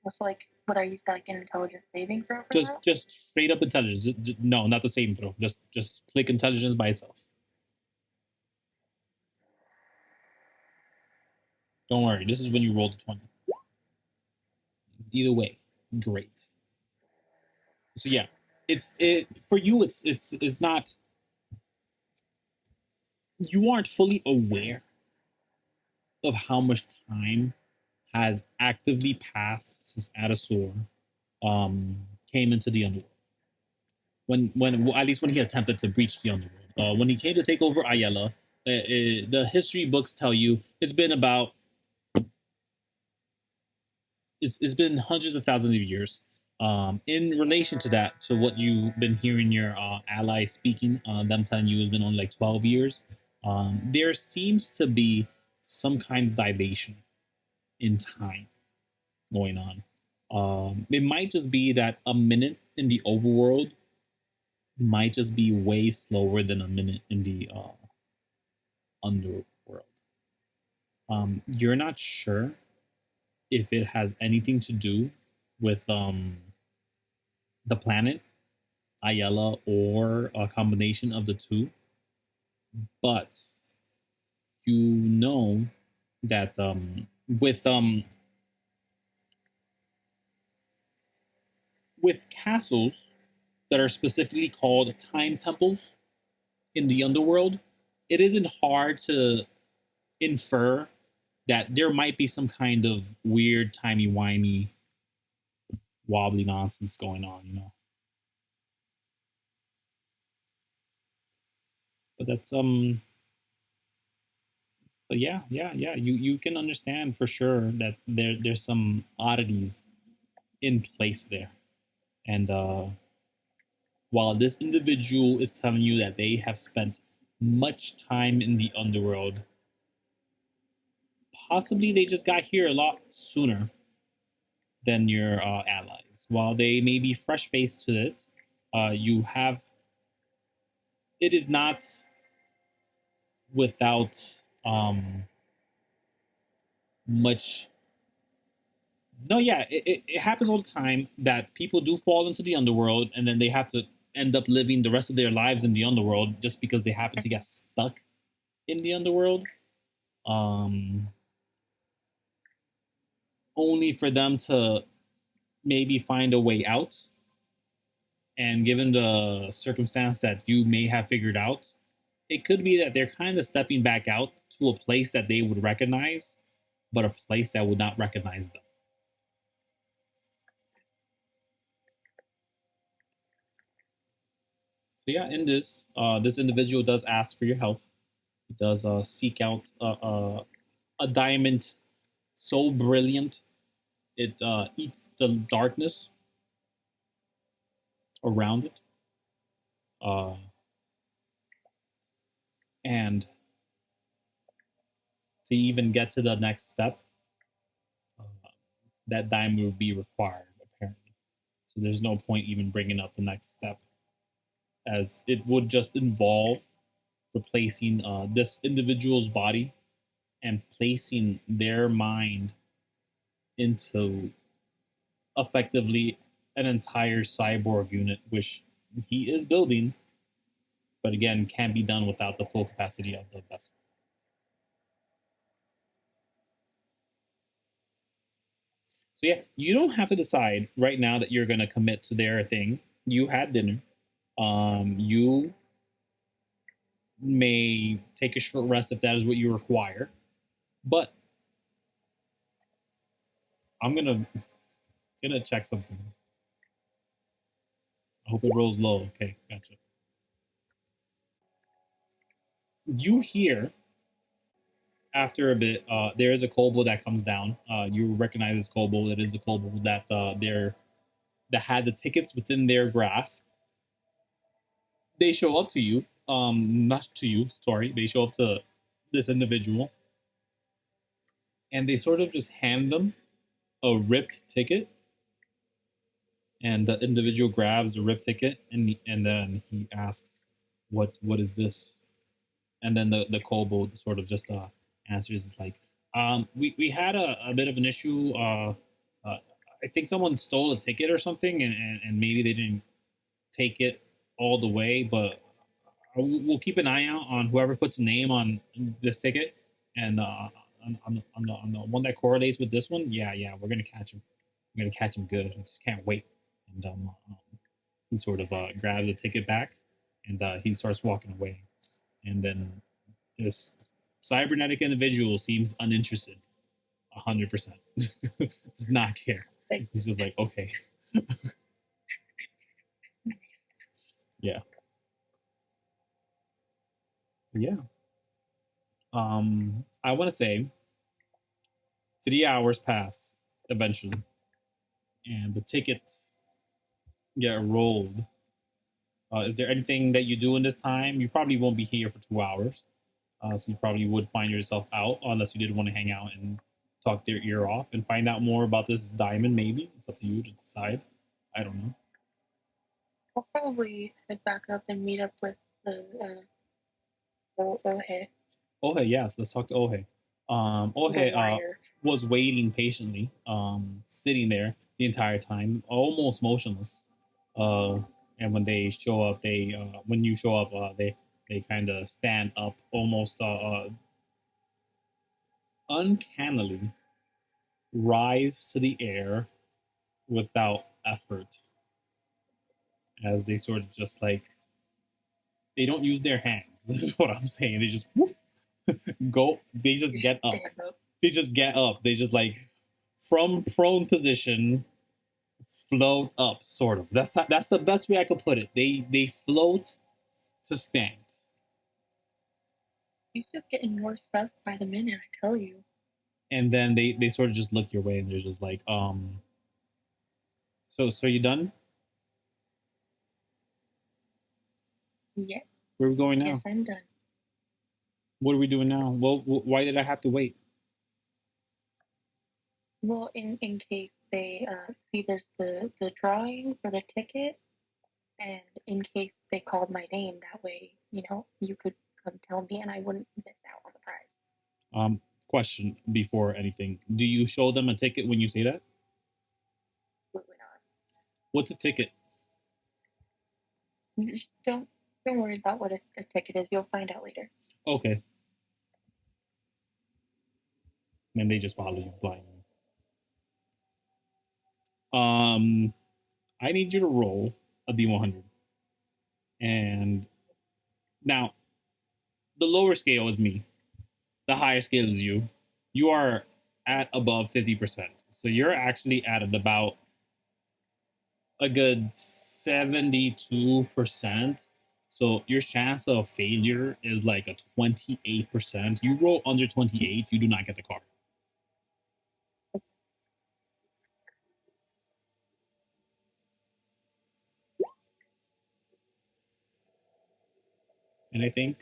also like would I use like an intelligence saving throw for that? just straight up intelligence. No, not the same throw. Just click intelligence by itself. Don't worry. This is when you roll the 20. Either way, great. So yeah, it for you. It's not. You aren't fully aware of how much time has actively passed since Adasor came into the underworld. When well, at least when he attempted to breach the underworld. When he came to take over Ayala, the history books tell you it's been hundreds of thousands of years. In relation to that, to what you've been hearing your allies speaking, them telling you it's been only like 12 years, there seems to be some kind of dilation in time going on. It might just be that a minute in the overworld might just be way slower than a minute in the underworld. You're not sure if it has anything to do with the planet Ayala or a combination of the two, but you know that with castles that are specifically called time temples in the underworld, it isn't hard to infer that there might be some kind of weird timey wimey wobbly nonsense going on, you know. But But yeah, you can understand for sure that there's some oddities in place there. And while this individual is telling you that they have spent much time in the underworld, possibly they just got here a lot sooner than your allies. While they may be fresh faced to it, you have it is not without much. No, yeah, it happens all the time that people do fall into the underworld and then they have to end up living the rest of their lives in the underworld just because they happen to get stuck in the underworld. Um, Only for them to maybe find a way out. And given the circumstance that you may have figured out, it could be that they're kind of stepping back out to a place that they would recognize, but a place that would not recognize them. So yeah, in this, this individual does ask for your help. He does seek out a diamond so brilliant it eats the darkness around it, uh, and to even get to the next step, uh, that diamond would be required apparently. So there's no point even bringing up the next step, as it would just involve replacing this individual's body and placing their mind into effectively an entire cyborg unit, which he is building, but again, can't be done without the full capacity of the vessel. So yeah, you don't have to decide right now that you're gonna commit to their thing. You had dinner. You may take a short rest if that is what you require. But I'm gonna check something. I hope it rolls low. Okay, gotcha. You hear after a bit, there is a kobold that comes down. You recognize this kobold. It is the kobold that that had the tickets within their grasp. They show up to you. Not to you. Sorry, they show up to this individual, and they sort of just hand them a ripped ticket. And the individual grabs the ripped ticket, and then he asks, "What is this?" And then the kobold sort of just answers is like, we had a bit of an issue. Uh, I think someone stole a ticket or something, and maybe they didn't take it all the way, but we'll keep an eye out on whoever puts a name on this ticket, and on the one that correlates with this one. Yeah, we're gonna catch him. We're gonna catch him good. I just can't wait. And he sort of grabs the ticket back, and he starts walking away. And then this cybernetic individual seems uninterested, 100%. Does not care. He's just like, okay, yeah, yeah. I want to say 3 hours pass eventually, and the tickets get rolled. Is there anything that you do in this time? You probably won't be here for 2 hours, so you probably would find yourself out unless you did want to hang out and talk their ear off and find out more about this diamond. Maybe it's up to you to decide. I don't know. I'll probably head back up and meet up with the Ohe, Ohe, yes, let's talk to Ohe. the Ohe liar. was waiting patiently, sitting there the entire time, almost motionless. Uh, and when they show up, when you show up, they kind of stand up, almost uncannily rise to the air without effort, as they sort of just like they don't use their hands. This is what I'm saying. They just whoop, go. They just get up. Stand up. They just get up. They just like from prone position float up, sort of. That's the best way I could put it. They float to stand. He's just getting more sus by the minute, I tell you. And then they sort of just look your way and they're just like, so you done? Yes, Where are we going now? yes, I'm done. What are we doing now? Well, why did I have to wait? Well, in case they see there's the drawing for the ticket, and in case they called my name, that way, you could come tell me and I wouldn't miss out on the prize. Question before anything. Do you show them a ticket when you say that? Absolutely not. What's a ticket? Just don't worry about what a ticket is. You'll find out later. Okay. And they just follow you blindly. I need you to roll a D100. And now, the lower scale is me. The higher scale is you. You are at above 50%. So you're actually at about a good 72%. So your chance of failure is like a 28%. You roll under 28, you do not get the car. And I think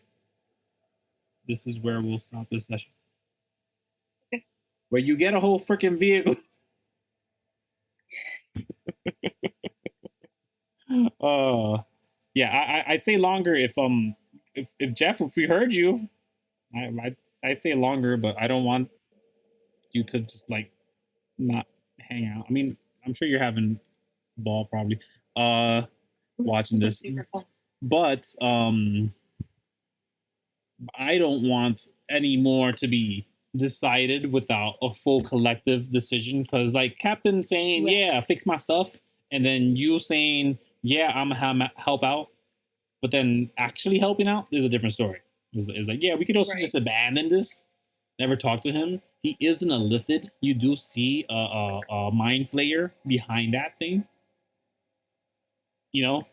this is where we'll stop this session. Okay. Where you get a whole freaking vehicle. Yes. Yeah, I'd say longer if Jeff, if we heard you, I say longer, but I don't want you to just like not hang out. I mean, I'm sure you're having ball probably watching this, Super fun. but I don't want any more to be decided without a full collective decision, because like Captain saying yeah fix my stuff, and then you saying yeah I'm gonna help out, but then actually helping out is a different story. It's like, yeah, we could also just abandon this, never talk to him. He isn't a lithid. You do see a mind flayer behind that thing. You know,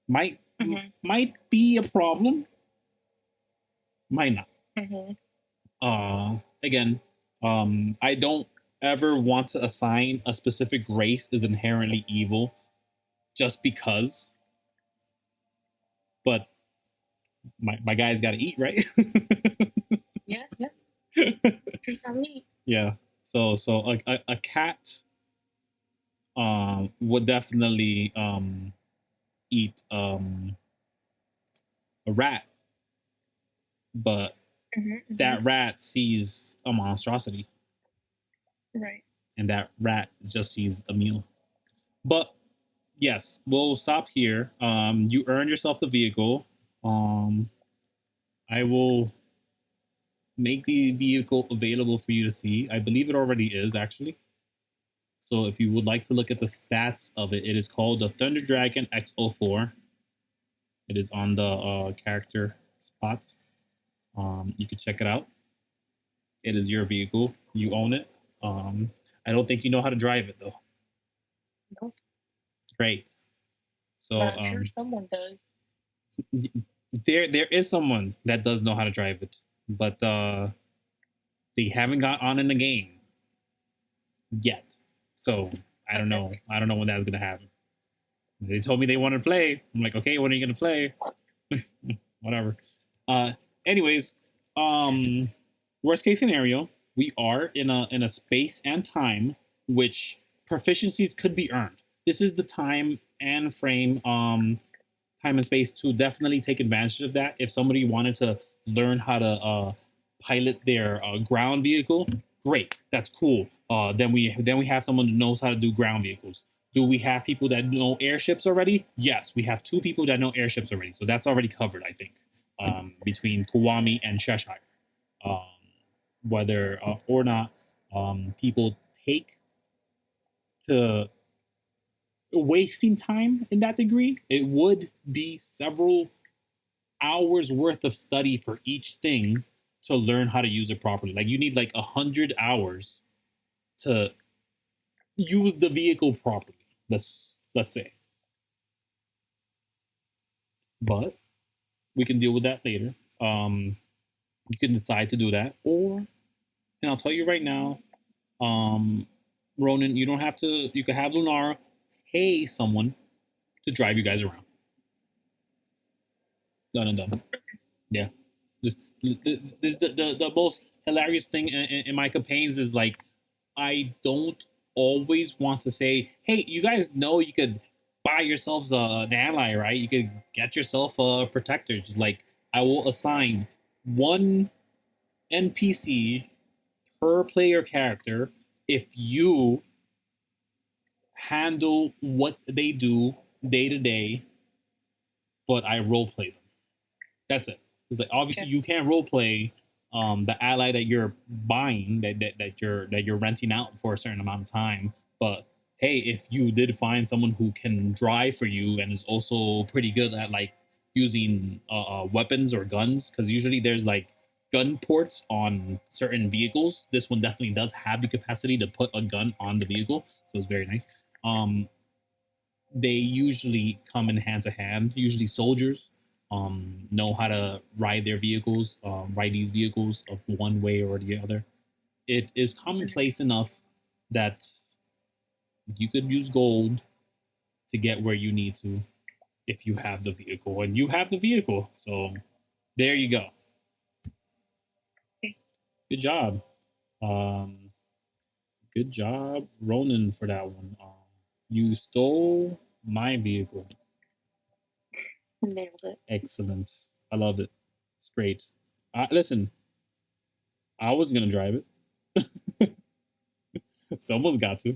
might might be a problem, might not. Again, I don't ever want to assign a specific race as inherently evil just because. But my guy's got to eat, right? Yeah. Just got me. Yeah. So a cat would definitely eat a rat, but that rat sees a monstrosity. Right. And that rat just sees a meal. But yes, we'll stop here. You earned yourself the vehicle. I will make the vehicle available for you to see. I believe it already is, actually. So if you would like to look at the stats of it, it is called the Thunder Dragon X04. It is on the character spots. You can check it out. It is your vehicle. You own it. I don't think you know how to drive it, though. Nope. Great. So but I'm sure someone does. There is someone that does know how to drive it, but they haven't got on in the game yet. So I don't know. I don't know when that's gonna happen. They told me they wanted to play. I'm like, okay, when are you gonna play? Whatever. Anyways, worst case scenario, we are in a space and time which proficiencies could be earned. This is the time and frame, time and space to definitely take advantage of that. If somebody wanted to learn how to pilot their ground vehicle, great, that's cool. Then we have someone who knows how to do ground vehicles. Do we have people that know airships already? Yes, we have 2 people that know airships already, so that's already covered, I think, between Kiwami and Cheshire. Whether or not people take to wasting time in that degree, it would be several hours worth of study for each thing to learn how to use it properly. Like you need like 100 hours to use the vehicle properly. Let's say, but we can deal with that later. You can decide to do that, or, and I'll tell you right now, um, Ronin, you don't have to. You can have Lunara pay someone to drive you guys around. Done and done. Yeah. The most hilarious thing in my campaigns is like I don't always want to say, hey, you guys know you could buy yourselves an ally, right? You could get yourself a protector. Just like I will assign one NPC per player character if you handle what they do day to day, but I role play them. That's it. It's like obviously you can't role play the ally that you're buying that you're renting out for a certain amount of time. But hey, if you did find someone who can drive for you and is also pretty good at like using weapons or guns, because usually there's like gun ports on certain vehicles. This one definitely does have the capacity to put a gun on the vehicle, so it's very nice. They usually come in hand to hand. Usually soldiers know how to ride their vehicles, ride these vehicles of one way or the other. It is commonplace enough that you could use gold to get where you need to if you have the vehicle, and you have the vehicle. So there you go. Good job. Um, good job, Ronin, for that one. You stole my vehicle. Nailed it. Excellent. I love it. It's great. Listen, I was gonna drive it. Someone's got to.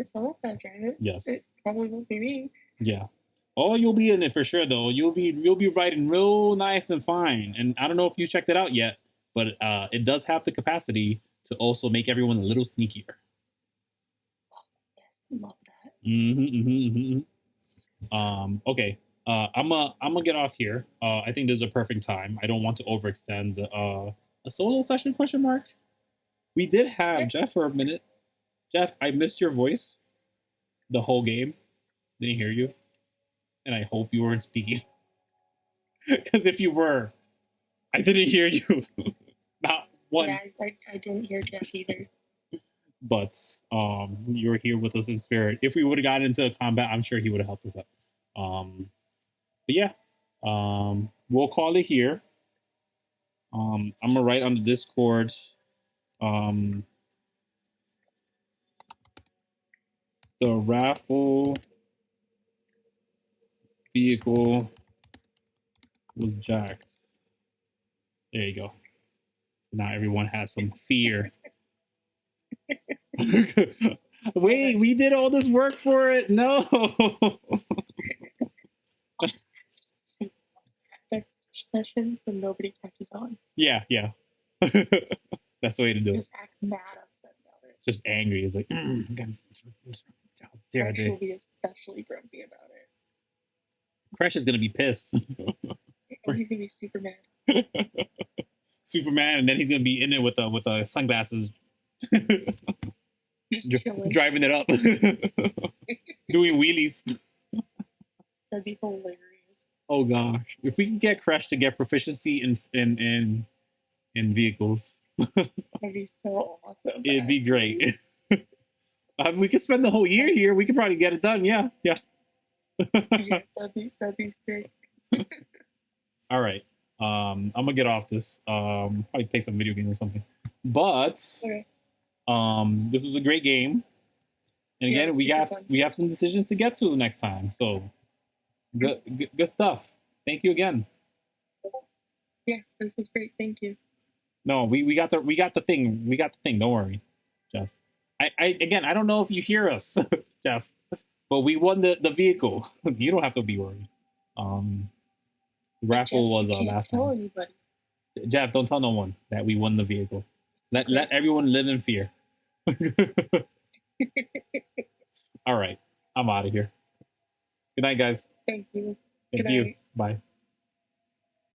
Someone's gonna drive it. Yes. It probably won't be me. Yeah. Oh, you'll be in it for sure though. You'll be riding real nice and fine. And I don't know if you checked it out yet, but it does have the capacity to also make everyone a little sneakier. Yes, love that. Okay. I'm gonna get off here. I think this is a perfect time. I don't want to overextend a solo session question mark. We did have Jeff for a minute. Jeff, I missed your voice the whole game. Didn't hear you, and I hope you weren't speaking. Because if you were, I didn't hear you. Not once. Yeah, I didn't hear Jeff either. But you're here with us in spirit. If we would have gotten into combat, I'm sure he would have helped us out. But yeah, we'll call it here. I'm gonna write on the Discord. The raffle vehicle was jacked. There you go. So now everyone has some fear. Wait, we did all this work for it? No. Next session, so nobody catches on. Yeah. That's the way to do it. Just act mad upset about it. Just angry. It's like, Crash will be especially grumpy about it. Crash is gonna be pissed. He's gonna be super mad. Superman, and then he's gonna be in it with the sunglasses, just driving it up, doing wheelies. That'd be hilarious. Oh gosh, if we can get Crash to get proficiency in vehicles, that'd be so awesome. It'd be great. We could spend the whole year here. We could probably get it done. Yeah. Yeah, that'd be sick. All right. I'm gonna get off this. Probably play some video game or something. But okay. This was a great game. And again, yeah, we have some decisions to get to next time. So good stuff. Thank you again. Yeah, this was great. Thank you. No, we got the thing. We got the thing. Don't worry, Jeff. I don't know if you hear us, Jeff, but we won the vehicle. You don't have to be worried. The raffle was last time. Anybody. Jeff, don't tell no one that we won the vehicle. Let everyone live in fear. All right, I'm out of here. Good night, guys. Thank you. Thank you. Bye.